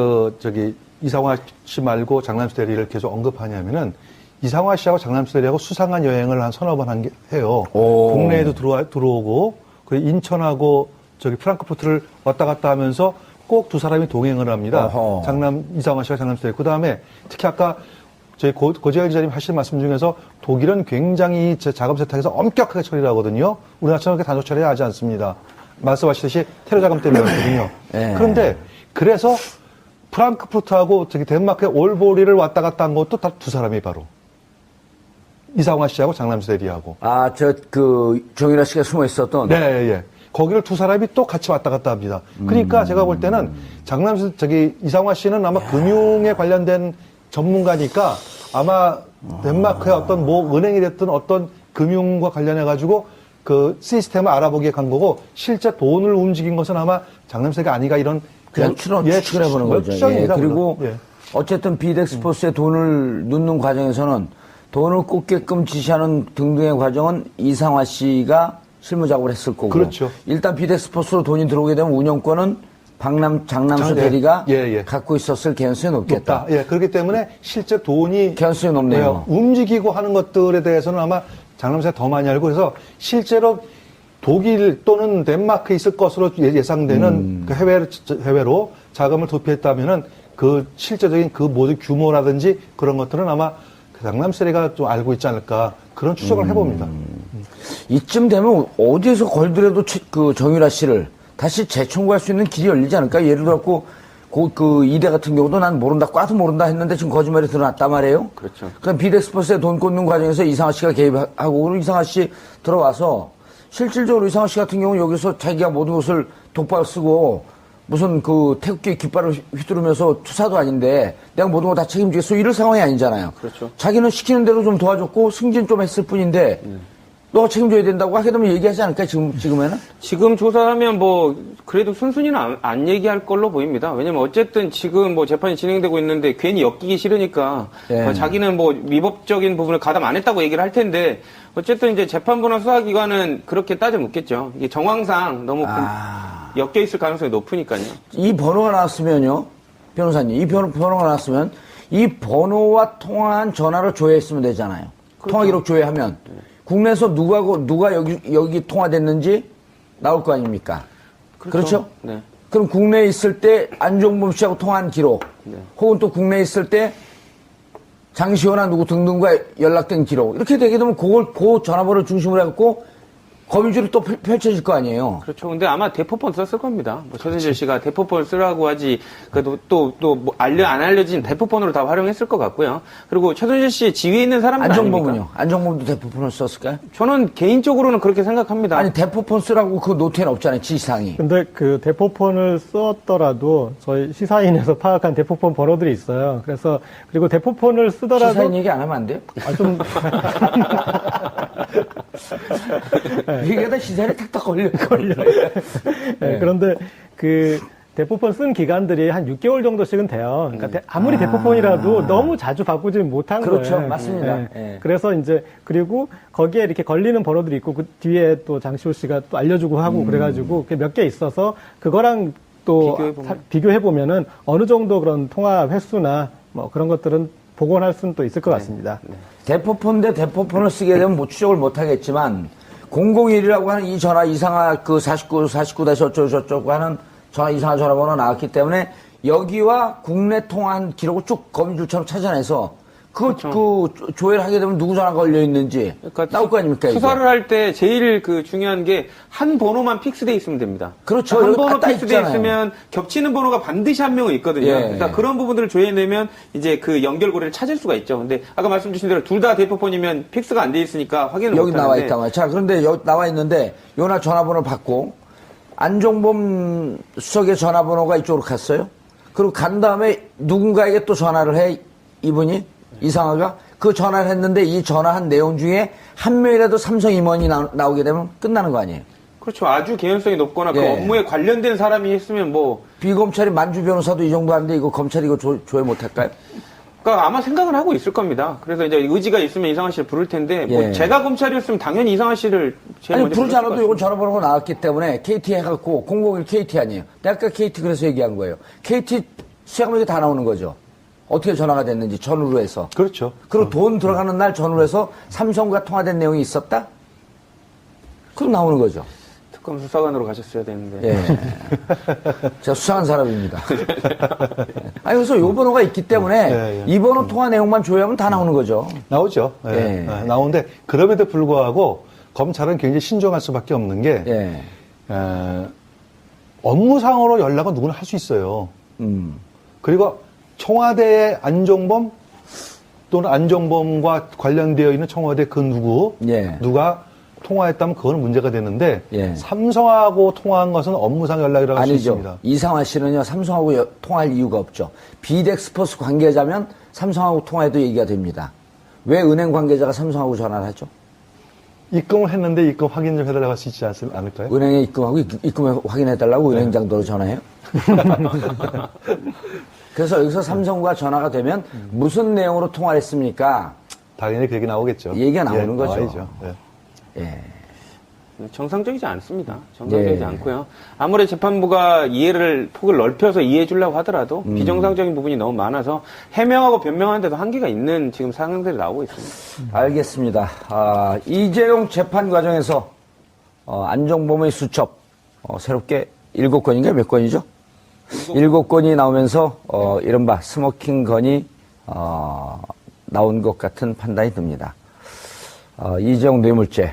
이상화 씨 말고 장남수 대리를 계속 언급하냐면은 이상화 씨하고 장남수 대리하고 수상한 여행을 한 서너 번 해요. 국내에도 들어오고 그리고 인천하고 프랑크푸르트를 왔다 갔다 하면서 꼭 두 사람이 동행을 합니다. 이상화 씨와 장남수 대리. 그 다음에 특히 아까 저희 고재열 기자님 하신 말씀 중에서 독일은 굉장히 자금 세탁에서 엄격하게 처리를 하거든요. 우리나라처럼 그렇게 단속 처리하지 않습니다. 말씀하시듯이 테러 자금 때문이거든요. 그런데 그래서 프랑크푸르트하고 덴마크의 올보리를 왔다 갔다 한 것도 다 두 사람이 바로 이상화 씨하고 장남수 대리하고. 정유라 씨가 숨어 있었던. 네, 예. 거기를 두 사람이 또 같이 왔다 갔다 합니다. 그러니까 제가 볼 때는 이상화 씨는 아마 금융에 관련된 전문가니까 아마 덴마크의 어떤 은행이 됐든 어떤 금융과 관련해가지고 그 시스템을 알아보기에 간 거고 실제 돈을 움직인 것은 아마 장남수가 아니가 이런 그냥 추측해보는 거죠. 추정입니다. 그리고 예. 어쨌든 비덱스포스에 돈을 넣는 과정에서는 돈을 꽂게끔 지시하는 등등의 과정은 이상화 씨가 실무 작업을 했을 거고. 그렇죠. 일단 비덱스포스로 돈이 들어오게 되면 운영권은 장남수 대리가 갖고 있었을 개연성이 높겠다. 예, 그렇기 때문에 실제 돈이 개연성이 높네요. 움직이고 하는 것들에 대해서는 아마 장남수가 더 많이 알고 그래서 실제로 독일 또는 덴마크에 있을 것으로 예상되는 그 해외로 자금을 도피했다면은 그 실제적인 그 모든 규모라든지 그런 것들은 아마 장남수 대리가 좀 알고 있지 않을까 그런 추정을 해봅니다. 이쯤 되면 어디에서 걸더라도 정유라 씨를 다시 재청구할 수 있는 길이 열리지 않을까? 예를 들어서 이대 같은 경우도 난 모른다, 꽈도 모른다 했는데 지금 거짓말이 드러났단 말이에요? 그렇죠. 그럼 비덱스포스에 돈 꽂는 과정에서 이상화 씨가 개입하고, 그리고 이상화 씨 들어와서 실질적으로 이상화 씨 같은 경우는 여기서 자기가 모든 것을 독발 쓰고 무슨 태극기 깃발을 휘두르면서 투사도 아닌데 내가 모든 거 다 책임지겠어 이럴 상황이 아니잖아요. 그렇죠. 자기는 시키는 대로 좀 도와줬고 승진 좀 했을 뿐인데 너가 책임져야 된다고 하게 되면 얘기하지 않을까 지금에는? 지금 조사하면 그래도 순순히는 안 얘기할 걸로 보입니다. 왜냐면 어쨌든 지금 재판이 진행되고 있는데 괜히 엮이기 싫으니까 자기는 위법적인 부분을 가담 안 했다고 얘기를 할 텐데 어쨌든 이제 재판부나 수사기관은 그렇게 따져 묻겠죠. 이게 정황상 너무 엮여 있을 가능성이 높으니까요. 이 번호가 나왔으면요, 변호사님, 이 번호가 나왔으면 이 번호와 통화한 전화를 조회했으면 되잖아요. 그렇죠. 통화 기록 조회하면 국내에서 누가 여기 통화됐는지 나올 거 아닙니까? 그렇죠? 네. 그럼 국내에 있을 때 안종범 씨하고 통화한 기록, 혹은 또 국내에 있을 때 장시호나 누구 등등과 연락된 기록 이렇게 되게 되면 그 전화번호를 중심으로 해갖고 거미줄이 또 펼쳐질 거 아니에요. 그렇죠. 근데 아마 대포폰 썼을 겁니다. 최순실 씨가 대포폰 쓰라고 하지, 그래도 안 알려진 대포폰으로 다 활용했을 것 같고요. 그리고 최순실 씨 지위에 있는 사람들 안종범은요? 아닙니까? 안종범도 대포폰을 썼을까요? 저는 개인적으로는 그렇게 생각합니다. 아니, 대포폰 쓰라고 그 노트에는 없잖아요, 지시사항이. 근데 그 대포폰을 썼더라도 저희 시사인에서 파악한 대포폰 번호들이 있어요. 그리고 대포폰을 쓰더라도. 시사인 얘기 안 하면 안 돼요? 얘기하다 시사인에 탁탁 걸려요. 네, 그런데 그 대포폰 쓴 기간들이 한 6개월 정도씩은 돼요. 그러니까 아무리 대포폰이라도 너무 자주 바꾸지 못한 거예요. 그렇죠. 맞습니다. 네. 네. 그래서 그리고 거기에 이렇게 걸리는 번호들이 있고 그 뒤에 또 장시호 씨가 또 알려주고 하고 그래가지고 몇 개 있어서 그거랑 또 비교해보면은 어느 정도 그런 통화 횟수나 그런 것들은 복원할 수는 또 있을 것 같습니다. 네. 대포폰 대 대포폰을 쓰게 되면 추적을 못 하겠지만 001이라고 하는 이 전화 이상화 49-어쩌고저쩌고 하는 전화 이상화 전화번호 나왔기 때문에 여기와 국내 통화한 기록을 쭉 거미줄처럼 찾아내서 그 조회를 하게 되면 누구 전화가 걸려 있는지 나올 거 아닙니까? 수사를 할 때 제일 중요한 게 한 번호만 픽스돼 있으면 됩니다. 그렇죠. 한 번호 딱 픽스돼 있잖아요. 있으면 겹치는 번호가 반드시 한 명은 있거든요. 예. 그러니까 그런 부분들을 조회해내면 이제 그 연결고리를 찾을 수가 있죠. 근데 아까 말씀 주신 대로 둘 다 대포폰이면 픽스가 안 돼 있으니까 확인을 여기 못 나와 하는데. 있단 말이야. 자, 그런데 여기 나와 있는데 요나 전화번호 받고 안종범 수석의 전화번호가 이쪽으로 갔어요. 그리고 간 다음에 누군가에게 또 전화를 해 이분이 이상하가 그 전화를 했는데 이 전화한 내용 중에 한 명이라도 삼성 임원이 나오게 되면 끝나는 거 아니에요. 그렇죠. 아주 개연성이 높거나 그 예. 업무에 관련된 사람이 했으면 뭐 비검찰이 만주 변호사도 이 정도 하는데 이거 검찰이 이거 조회 못할까요? 그러니까 아마 생각은 하고 있을 겁니다. 그래서 이제 의지가 있으면 이상한 씨를 부를 텐데 뭐 예. 제가 검찰이었으면 당연히 이상한 씨를 제일 아니 먼저 부르지 불렀을 않아도 것 이건 전화번호가 나왔기 때문에 KT 해갖고 001 KT 아니에요. 내가 아까 KT 그래서 얘기한 거예요. KT 수양력이 다 나오는 거죠. 어떻게 전화가 됐는지 전후로 해서. 그렇죠. 그리고 돈 들어가는 날 전후로 해서 삼성과 통화된 내용이 있었다? 그럼 나오는 거죠. 특검 수사관으로 가셨어야 되는데. 예. 제가 수상한 사람입니다. 아니, 그래서 요 번호가 있기 때문에 예, 예. 이 번호 통화 내용만 조회하면 다 나오는 거죠. 나오죠. 예. 예. 예, 나오는데 그럼에도 불구하고 검찰은 굉장히 신중할 수밖에 없는 게 예. 업무상으로 연락은 누구나 할 수 있어요. 그리고 청와대의 안종범 또는 안종범과 관련되어 있는 청와대 그 예. 누가 통화했다면 그거는 문제가 되는데 예. 삼성하고 통화한 것은 업무상 연락이라고 할 수 아니죠. 있습니다. 이상화 씨는요, 삼성하고 통화할 이유가 없죠. 비덱스포스 관계자면 삼성하고 통화해도 얘기가 됩니다. 왜 은행 관계자가 삼성하고 전화를 하죠? 입금을 했는데 입금 확인 좀 해달라고 할 수 있지 않을까요? 은행에 입금하고 입금 확인해달라고 은행장도로 전화해요? 그래서 여기서 삼성과 전화가 되면 무슨 내용으로 통화를 했습니까? 당연히 그렇게 나오겠죠. 얘기가 나오는 거죠. 나와야죠. 예. 예. 정상적이지 않습니다. 정상적이지 예. 않고요. 아무리 재판부가 폭을 넓혀서 이해해 주려고 하더라도 비정상적인 부분이 너무 많아서 해명하고 변명하는 데도 한계가 있는 지금 상황들이 나오고 있습니다. 알겠습니다. 이재용 재판 과정에서 안종범의 수첩 새롭게 7건인가 몇 건이죠? 7건이 나오면서 이른바 스모킹 건이 나온 것 같은 판단이 듭니다. 이재용 뇌물죄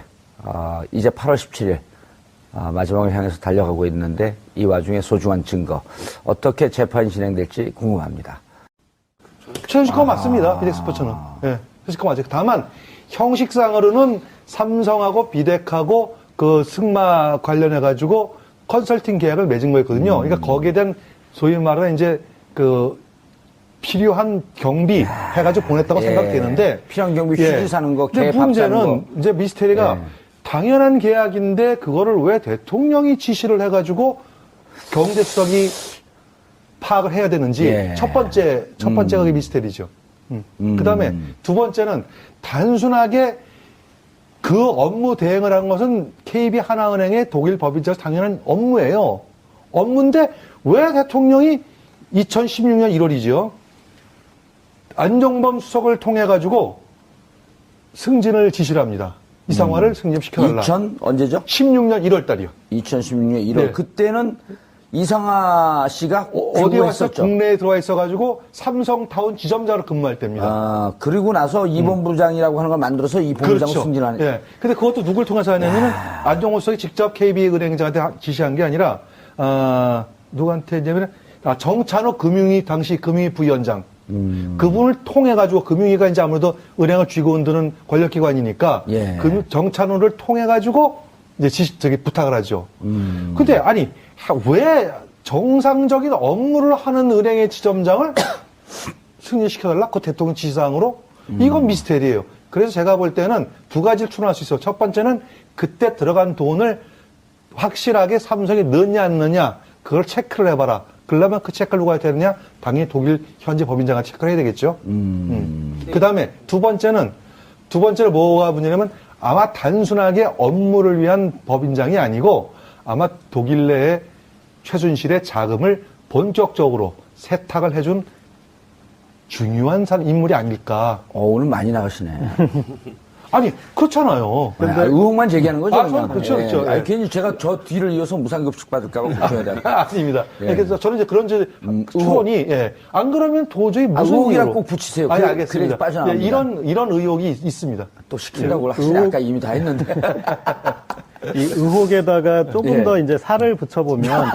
이제 8월 17일 마지막을 향해서 달려가고 있는데 이 와중에 소중한 증거 어떻게 재판이 진행될지 궁금합니다. 최순실건 맞습니다. 비덱스포츠는. 예, 최순실건 맞아요. 다만 형식상으로는 삼성하고 비덱하고 그 승마 관련해가지고 컨설팅 계약을 맺은 거였거든요. 그러니까 거기에 대한 소위 말하는 이제 그 필요한 경비 해가지고 보냈다고 생각되는데 필요한 경비 휴지 사는 거, 근데 개 밥 사는 거. 문제는 이제 미스테리가 당연한 계약인데 그거를 왜 대통령이 지시를 해가지고 경제수석이 파악을 해야 되는지 첫 번째가 그게 미스테리죠. 그 다음에 두 번째는 단순하게 그 업무 대행을 한 것은 KB 하나은행의 독일 법인자로 당연한 업무예요. 업무인데 왜 대통령이 2016년 1월이죠. 안종범 수석을 통해 가지고 승진을 지시를 합니다. 이상화를 승진시켜달라. 언제죠? 16년 1월 달이요. 2016년 1월. 네. 그때는 이상화 씨가 어디 와서 했었죠. 국내에 들어와 있어가지고 삼성타운 지점장으로 근무할 때입니다. 그리고 나서 이 본부장이라고 하는 걸 만들어서 이 본부장을 승진하는. 예. 근데 그것도 누굴 통해서 하냐면은 안종범 수석이 직접 KB은행장한테 지시한 게 아니라 누구한테 했냐면 정찬호 금융위 당시 금융위 부위원장. 그분을 통해 가지고 금융위가 이제 아무래도 은행을 쥐고 흔드는 권력기관이니까 정찬호를 통해 가지고 이제 부탁을 하죠. 근데 아니 왜 정상적인 업무를 하는 은행의 지점장을 승진시켜달라? 그 대통령 지시사항으로? 이건 미스테리예요. 그래서 제가 볼 때는 두 가지를 추론할 수 있어요. 첫 번째는 그때 들어간 돈을 확실하게 삼성에 넣느냐 안 넣느냐 그걸 체크를 해봐라. 그러려면 그 체크를 누가 해야 되느냐? 당연히 독일 현지 법인장가 체크를 해야 되겠죠. 그 다음에 두 번째는 뭐가 문제냐면 아마 단순하게 업무를 위한 법인장이 아니고 아마 독일 내에 최순실의 자금을 본격적으로 세탁을 해준 중요한 인물이 아닐까. 오늘 많이 나가시네. 아니, 그렇잖아요. 근데 의혹만 제기하는 거죠. 아, 그냥. 그렇죠, 그렇죠. 아니, 예. 괜히 제가 저 뒤를 이어서 무상급식 받을까봐 걱정해야 돼. 아닙니다. 예. 그래서 저는 이제 그런 추론이, 예. 안 그러면 도저히 무슨 의혹이라 이유로. 꼭 붙이세요. 아니, 그래, 알겠습니다. 그래야 빠져나갑니다. 예, 이런 의혹이 있습니다. 또 시킨다고 사실 아까 이미 다 했는데. 이 의혹에다가 조금 예. 더 이제 살을 붙여보면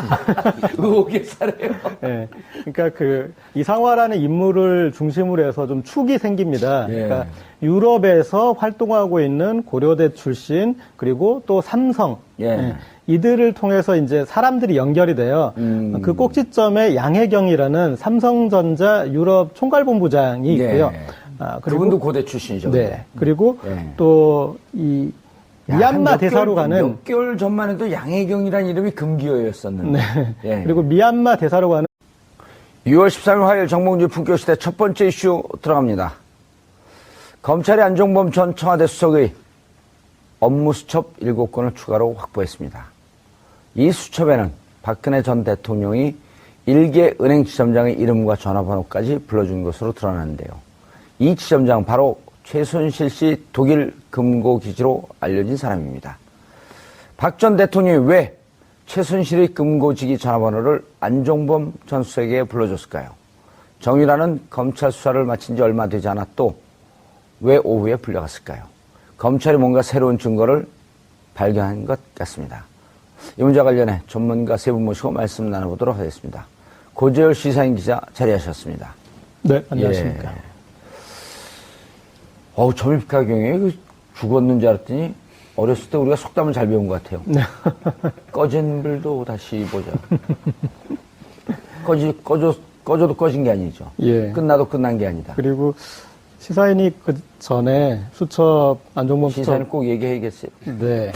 의혹의 사례요. 예. 그러니까 그 이상화라는 인물을 중심으로 해서 좀 축이 생깁니다. 예. 그러니까 유럽에서 활동하고 있는 고려대 출신 그리고 또 삼성 예. 이들을 통해서 이제 사람들이 연결이 돼요. 그 꼭지점에 양혜경이라는 삼성전자 유럽 총괄본부장이 있고요. 예. 아, 그분도 고대 출신이죠. 네. 그리고 예. 또 이 야, 미얀마 몇 대사로 개월, 가는 몇 개월 전만 해도 양혜경이라는 이름이 금기어였었는데. 네. 예. 그리고 미얀마 대사로 가는 6월 13일 화요일 정봉주 품격시대 첫 번째 이슈 들어갑니다. 검찰이 안종범 전 청와대 수석의 업무 수첩 7건을 추가로 확보했습니다. 이 수첩에는 박근혜 전 대통령이 일개 은행 지점장의 이름과 전화번호까지 불러준 것으로 드러났는데요. 이 지점장 바로 최순실 씨 독일 금고 기지로 알려진 사람입니다. 박 전 대통령이 왜 최순실의 금고지기 전화번호를 안종범 전 수석에게 불러줬을까요? 정유라는 검찰 수사를 마친 지 얼마 되지 않았도 왜 오후에 불려갔을까요? 검찰이 뭔가 새로운 증거를 발견한 것 같습니다. 이 문제와 관련해 전문가 세 분 모시고 말씀 나눠보도록 하겠습니다. 고재열 시사인 기자 자리하셨습니다. 네, 안녕하십니까. 예. 점입가경에 죽었는 줄 알았더니 어렸을 때 우리가 속담을 잘 배운 것 같아요. 네. 꺼진 불도 다시 보자. 꺼져도 꺼진 게 아니죠. 예. 끝나도 끝난 게 아니다. 그리고 시사인이 그 전에 수첩 안종범 시사는 수첩 꼭 얘기해야겠어요. 네.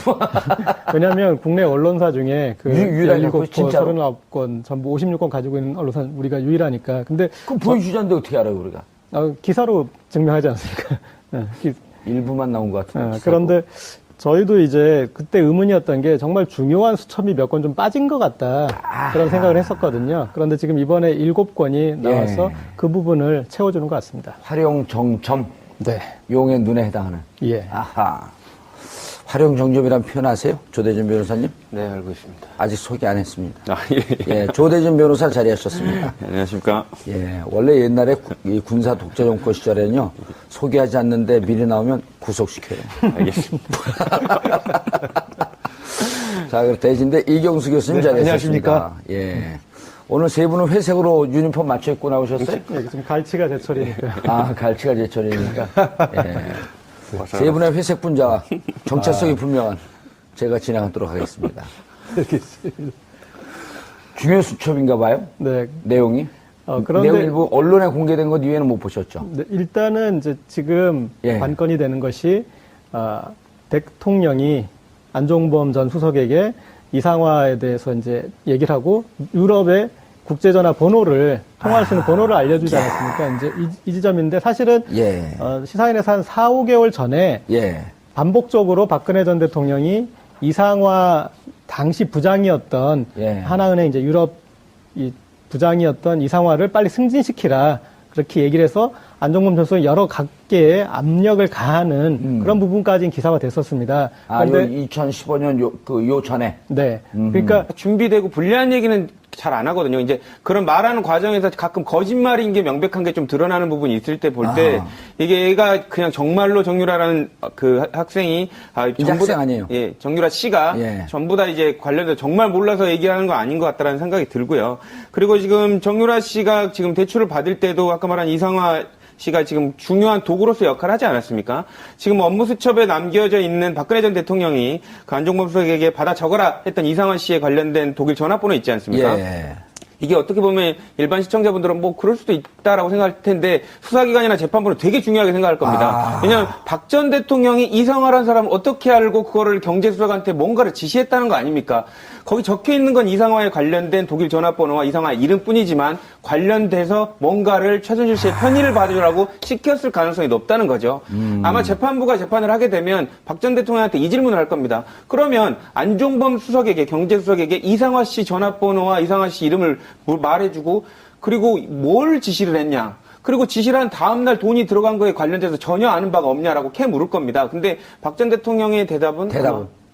왜냐하면 국내 언론사 중에 그 유일하냐고요? 17건, 진짜로? 39건, 전부 56건 가지고 있는 언론사 우리가 유일하니까. 근데 그럼 보여주자는데 어떻게 알아요, 우리가? 기사로 증명하지 않습니까? 일부만 나온 것 같은데. 그런데 저희도 이제 그때 의문이었던 게 정말 중요한 수첩이 몇 건 좀 빠진 것 같다. 그런 생각을 했었거든요. 그런데 지금 이번에 7건이 나와서 예. 그 부분을 채워주는 것 같습니다. 활용 정점, 네. 용의 눈에 해당하는. 예. 아하. 활용 정점이란 표현 아세요? 조대준 변호사님? 네, 알고 있습니다. 아직 소개 안 했습니다. 아, 예. 예, 조대준 변호사 자리하셨습니다. 안녕하십니까. 예, 원래 옛날에 이 군사 독재 정권 시절에는요, 소개하지 않는데 미리 나오면 구속시켜요. 알겠습니다. 자, 그럼 대신데 이경수 교수님 네, 자리하셨습니다. 안녕하십니까. 예. 오늘 세 분은 회색으로 유니폼 맞춰 입고 나오셨어요? 네, 지금 갈치가 제철이니까. 아, 갈치가 제철이니까. 예. 세 분의 회색 분자와 정체성이 분명한 제가 진행하도록 하겠습니다. 알겠습니다. 중요 수첩인가 봐요? 네. 내용이? 그런데 내용 일부 언론에 공개된 것 이외에는 못 보셨죠? 네, 일단은 이제 지금 예. 관건이 되는 것이 대통령이 안종범 전 수석에게 이상화에 대해서 이제 얘기를 하고 유럽의 국제전화 번호를 통화할 수 있는 번호를 알려주지 않았습니까? 이제 이 지점인데 사실은 예. 시사인에서 한 4, 5개월 전에 예. 반복적으로 박근혜 전 대통령이 이상화 당시 부장이었던 예. 하나은행 이제 유럽 이 부장이었던 이상화를 빨리 승진시키라 그렇게 얘기를 해서 안종범 전 수석이 여러 각계에 압력을 가하는 그런 부분까지는 기사가 됐었습니다. 아, 요 그런데 2015년 요 전에. 네, 그러니까 준비되고 불리한 얘기는 잘 안 하거든요. 이제 그런 말하는 과정에서 가끔 거짓말인 게 명백한 게 좀 드러나는 부분이 있을 때 볼 때 이게 얘가 그냥 정말로 정유라라는 그 학생이 이제 학생 아니에요. 예, 정유라 씨가 예. 전부 다 이제 관련해서 정말 몰라서 얘기하는 거 아닌 것 같다라는 생각이 들고요. 그리고 지금 정유라 씨가 지금 대출을 받을 때도 아까 말한 이상화 씨가 지금 중요한 도구로서 역할을 하지 않았습니까? 지금 업무 수첩에 남겨져 있는 박근혜 전 대통령이 그 안종범 수석에게 받아 적어라 했던 이상화 씨에 관련된 독일 전화번호 있지 않습니까? 예. 이게 어떻게 보면 일반 시청자분들은 뭐 그럴 수도 있다라고 생각할 텐데 수사기관이나 재판부는 되게 중요하게 생각할 겁니다. 왜냐하면 박 전 대통령이 이상화라는 사람을 어떻게 알고 그거를 경제수석한테 뭔가를 지시했다는 거 아닙니까? 거기 적혀 있는 건 이상화에 관련된 독일 전화번호와 이상화 이름뿐이지만 관련돼서 뭔가를 최순실 씨의 편의를 받으라고 시켰을 가능성이 높다는 거죠. 아마 재판부가 재판을 하게 되면 박 전 대통령한테 이 질문을 할 겁니다. 그러면 안종범 수석에게 경제수석에게 이상화 씨 전화번호와 이상화 씨 이름을 말해주고 그리고 뭘 지시를 했냐? 그리고 지시를 한 다음 날 돈이 들어간 거에 관련돼서 전혀 아는 바가 없냐라고 캐 물을 겁니다. 근데 박 전 대통령의 대답은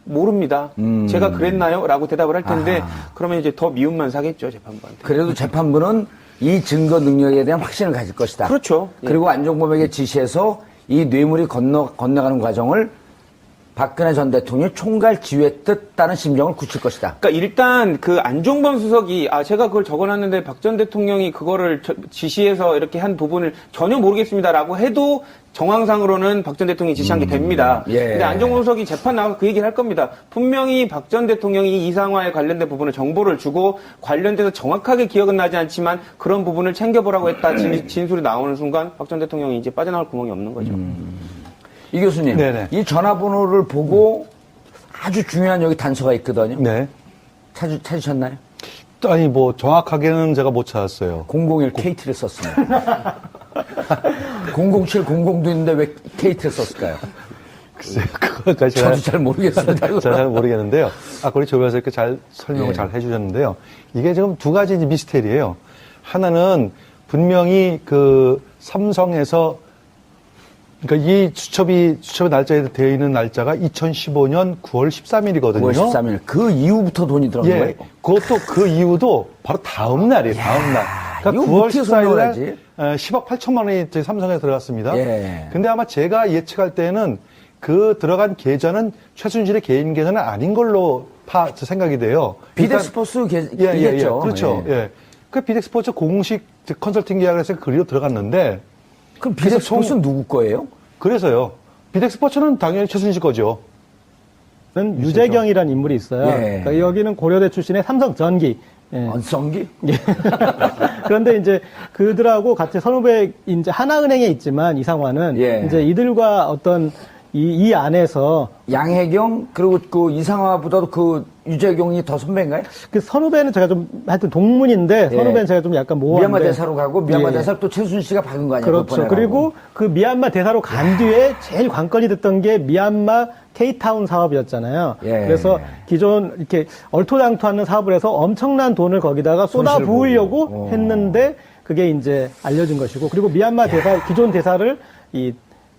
모릅니다. 제가 그랬나요? 라고 대답을 할 텐데 그러면 이제 더 미움만 사겠죠, 재판부한테. 그래도 재판부는 이 증거 능력에 대한 확신을 가질 것이다. 그렇죠. 예. 그리고 안종범에게 지시해서 이 뇌물이 건너가는 과정을 박근혜 전 대통령이 총괄 지휘했다는 심정을 굳힐 것이다. 그러니까 일단 그 안종범 수석이 제가 그걸 적어놨는데 박 전 대통령이 그거를 지시해서 이렇게 한 부분을 전혀 모르겠습니다라고 해도 정황상으로는 박 전 대통령이 지시한 게 됩니다. 예. 근데 안종범 수석이 재판 나와서 그 얘기를 할 겁니다. 분명히 박 전 대통령이 이상화에 관련된 부분을 정보를 주고 관련돼서 정확하게 기억은 나지 않지만 그런 부분을 챙겨보라고 했다 진술이 나오는 순간 박 전 대통령이 이제 빠져나갈 구멍이 없는 거죠. 이 교수님, 네네. 이 전화번호를 보고 아주 중요한 여기 단서가 있거든요. 네. 찾으셨나요? 아니, 뭐, 정확하게는 제가 못 찾았어요. 001 KT를 썼습니다. 00700도 있는데 왜 KT를 썼을까요? 글쎄요, 그거까지 제가 저도 잘 모르겠습니다. 잘 모르겠는데요. 우리 조 변호사 이렇게 잘 설명을 잘 해주셨는데요. 이게 지금 두 가지 미스테리예요. 하나는 분명히 그 삼성에서 그러니까 이 수첩의 날짜에 되어 있는 날짜가 2015년 9월 13일이거든요. 9월 13일. 그 이후부터 돈이 들어간 거예요? 그것도 그 이후도 바로 다음 날이에요. 다음 날. 그러니까 이거 9월 어떻게 14일 설명을 날 하지? 10억 8천만 원이 저희 삼성에 들어갔습니다. 예. 근데 아마 제가 예측할 때는 그 들어간 계좌는 최순실의 개인 계좌는 아닌 걸로 생각이 돼요. 비덱스포츠 예. 이겠죠. 그렇죠. 예. 그 비덱스포츠 공식 컨설팅 계약을 해서 그리로 들어갔는데 그럼 비덱스포츠는 누구 거예요? 그래서요. 비덱스포츠는 당연히 최순실 거죠. 유재경이라는 인물이 있어요. 예. 그러니까 여기는 고려대 출신의 삼성전기. 예. 언성기? 예. 그런데 이제 그들하고 같이 선후배 이제 하나은행에 있지만 이상화는 예. 이제 이들과 어떤 이 안에서 양혜경 그리고 그 이상화보다도 그 유재경이 더 선배인가요? 그 선후배는 제가 좀 하여튼 동문인데 예. 선후배는 제가 좀 약간 모호한데 미얀마 대사로 가고 미얀마 예. 대사를 또 최순실씨가 박은 거 아니에요? 그렇죠. 그리고 그 미얀마 대사로 간 뒤에 제일 관건이 됐던 게 미얀마 K타운 사업이었잖아요. 예. 그래서 기존 이렇게 얼토당토하는 사업을 해서 엄청난 돈을 거기다가 쏟아 부으려고 했는데 그게 이제 알려진 것이고 그리고 미얀마 대사 기존 대사를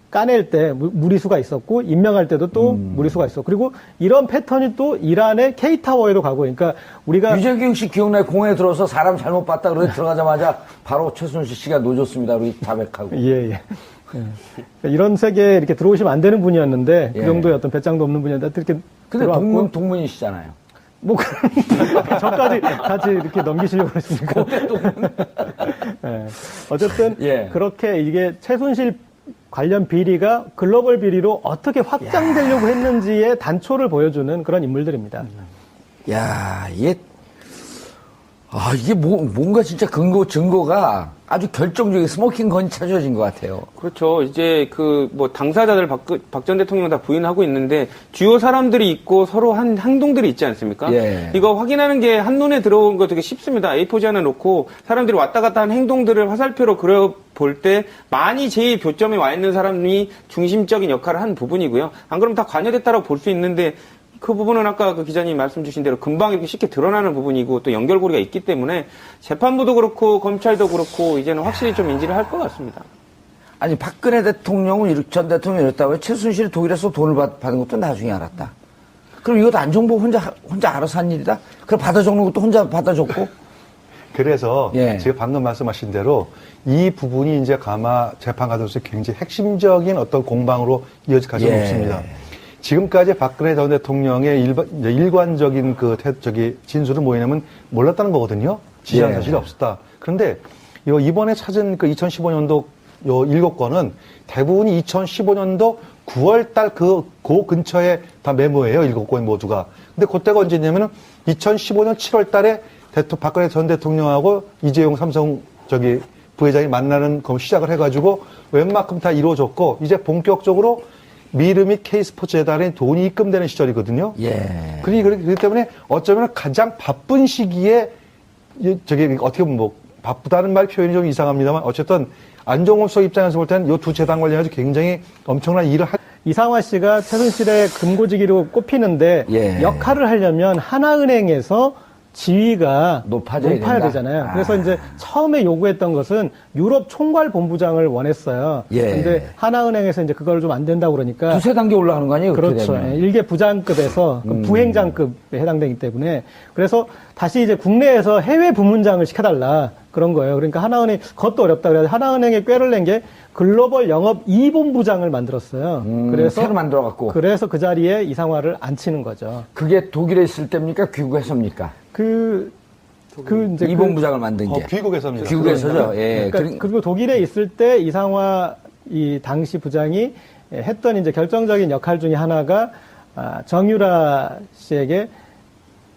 까낼 때 무리수가 있었고 임명할 때도 또 무리수가 있었고 그리고 이런 패턴이 또 이란의 K타워에도 가고 그러니까 우리가 유재경 씨 기억나요? 공항에 들어서 사람 잘못 봤다 그러고 들어가자마자 바로 최순실 씨가 놓줬습니다. 우리 자백하고. 예. 이런 세계에 이렇게 들어오시면 안 되는 분이었는데 예. 그 정도의 어떤 배짱도 없는 분이었는데 이렇게 근데 들어왔고 동문이시잖아요. 뭐 저까지 같이 이렇게 넘기시려고 그랬습니까? 예. 어쨌든 예. 그렇게 이게 최순실 관련 비리가 글로벌 비리로 어떻게 확장되려고 했는지의 단초를 보여주는 그런 인물들입니다. 야, 이게 뭔가 진짜 증거가 아주 결정적인 스모킹 건이 찾아진 것 같아요. 그렇죠. 이제 당사자들 박 전 대통령 다 부인하고 있는데 주요 사람들이 있고 서로 한 행동들이 있지 않습니까? 예. 이거 확인하는 게 한눈에 들어온 거 되게 쉽습니다. A4지 하나 놓고 사람들이 왔다 갔다 한 행동들을 화살표로 그려볼 때 많이 제일 교점에 와 있는 사람이 중심적인 역할을 한 부분이고요. 안 그러면 다 관여됐다고 볼 수 있는데 그 부분은 아까 그 기자님 말씀 주신 대로 금방 이렇게 쉽게 드러나는 부분이고 또 연결고리가 있기 때문에 재판부도 그렇고 검찰도 그렇고 이제는 확실히 좀 인지를 할 것 같습니다. 아니 박근혜 대통령은 전 대통령이 이랬다고요? 최순실이 독일에서 돈을 받은 것도 나중에 알았다. 그럼 이것도 안종범 혼자 알아서 한 일이다? 그럼 받아 적는 것도 혼자 받아 적고? 그래서 예. 제가 방금 말씀하신 대로 이 부분이 이제 아마 재판 과정에서 굉장히 핵심적인 어떤 공방으로 이어질 가능성이 예. 높습니다. 지금까지 박근혜 전 대통령의 일관적인 진술은 뭐냐면 몰랐다는 거거든요. 지시한 사실이 없었다. 그런데 이번에 찾은 그 2015년도 요 7건은 대부분이 2015년도 9월 달 그 근처에 다 메모예요. 7건 모두가. 근데 그때가 언제냐면은 2015년 7월 달에 박근혜 전 대통령하고 이재용 삼성 부회장이 만나는 거 시작을 해가지고 웬만큼 다 이루어졌고 이제 본격적으로 미르 및 K스포츠 재단에 돈이 입금되는 시절이거든요. 예. 그렇기 때문에 어쩌면 가장 바쁜 시기에 어떻게 보면 바쁘다는 말 표현이 좀 이상합니다만 어쨌든 안종범 수석 입장에서 볼 때는 이 두 재단 관련해서 굉장히 엄청난 일을 이상화 씨가 최순실의 금고지기로 꼽히는데 예. 역할을 하려면 하나은행에서 지위가 높아져야 된다. 되잖아요. 그래서 이제 처음에 요구했던 것은 유럽 총괄 본부장을 원했어요. 예. 근데 하나은행에서 이제 그걸 좀 안 된다고 그러니까 두세 단계 올라가는 거 아니에요? 그렇게 그렇죠. 되면? 일개 부장급에서 그 부행장급에 해당되기 때문에 그래서 다시 이제 국내에서 해외 부문장을 시켜달라 그런 거예요. 그러니까 하나은행 그것도 어렵다. 그래서 하나은행에 꾀를 낸 게 글로벌 영업 2본부장을 만들었어요. 그래서 새로 만들어갖고. 그래서 그 자리에 이상화를 앉히는 거죠. 그게 독일에 있을 때입니까? 귀국에서입니까? 이제 이본부장을 만든 게. 귀국에서입니다. 귀국에서죠. 예. 그리고 독일에 있을 때 이상화 이 당시 부장이 했던 이제 결정적인 역할 중에 하나가 정유라 씨에게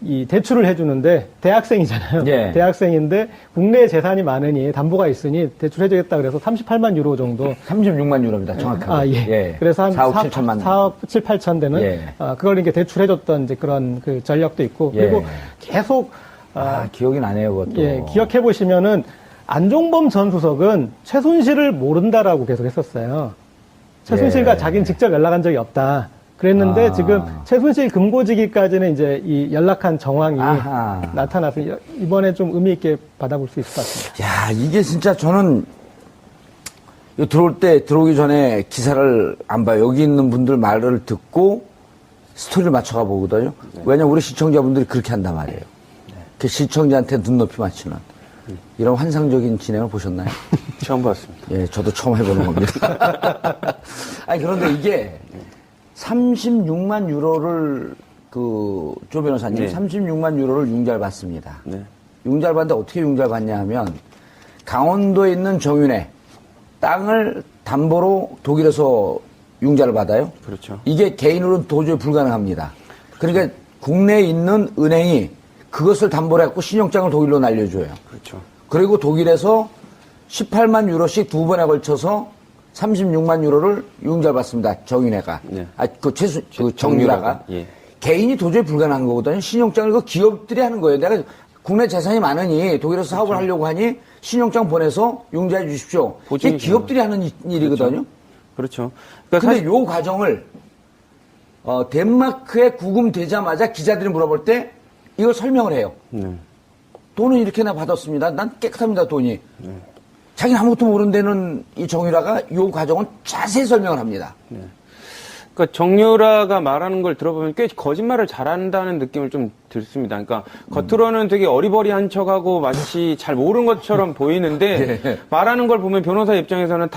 이 대출을 해주는데 대학생이잖아요. 예. 대학생인데 국내 재산이 많으니 담보가 있으니 대출해주겠다 그래서 38만 유로 정도. 36만 유로입니다. 정확하게. 예. 그래서 한 4억 7천만. 4억 7, 8천 되는 예. 그걸 이렇게 대출해줬던 이제 그런 그 전력도 있고 예. 그리고 계속 기억이 나네요, 그것도. 예, 기억해 보시면은 안종범 전 수석은 최순실을 모른다라고 계속 했었어요. 최순실과 예. 자기는 직접 연락한 적이 없다. 그랬는데 지금 최순실 금고지기까지는 이제 이 연락한 정황이 나타나서 이번에 좀 의미 있게 받아볼 수 있을 것 같습니다. 야, 이게 진짜 저는 들어오기 전에 기사를 안 봐요. 여기 있는 분들 말을 듣고 스토리를 맞춰가 보거든요. 왜냐면 우리 시청자분들이 그렇게 한단 말이에요. 그 시청자한테 눈높이 맞추는 이런 환상적인 진행을 보셨나요? 처음 봤습니다. 예, 저도 처음 해보는 겁니다. 아니, 그런데 이게 36만 유로를 조 변호사님, 네. 36만 유로를 융자를 받습니다. 네. 융자를 받는데 어떻게 융자를 받냐 하면 강원도에 있는 정윤회 땅을 담보로 독일에서 융자를 받아요. 그렇죠. 이게 개인으로는 도저히 불가능합니다. 그러니까 국내에 있는 은행이 그것을 담보로 해갖고 신용장을 독일로 날려줘요. 그렇죠. 그리고 독일에서 18만 유로씩 두 번에 걸쳐서 36만 유로를 융자를 받습니다. 정윤회가. 네. 정유라가. 예. 개인이 도저히 불가능한 거거든요. 신용장을 그 기업들이 하는 거예요. 내가 국내 재산이 많으니 독일에서 사업을 하려고 하니 신용장 보내서 융자해 주십시오. 이게 기업들이 하는 일이거든요. 그렇죠. 근데 요 과정을 덴마크에 구금되자마자 기자들이 물어볼 때 이걸 설명을 해요. 돈은 이렇게나 받았습니다. 난 깨끗합니다, 돈이. 자기는 아무것도 모르는 데는 이 정유라가 이 과정은 자세히 설명을 합니다. 그러니까 정유라가 말하는 걸 들어보면 꽤 거짓말을 잘한다는 느낌을 좀 들습니다. 그러니까 겉으로는 되게 어리버리한 척하고 마치 잘 모르는 것처럼 보이는데 말하는 걸 보면 변호사 입장에서는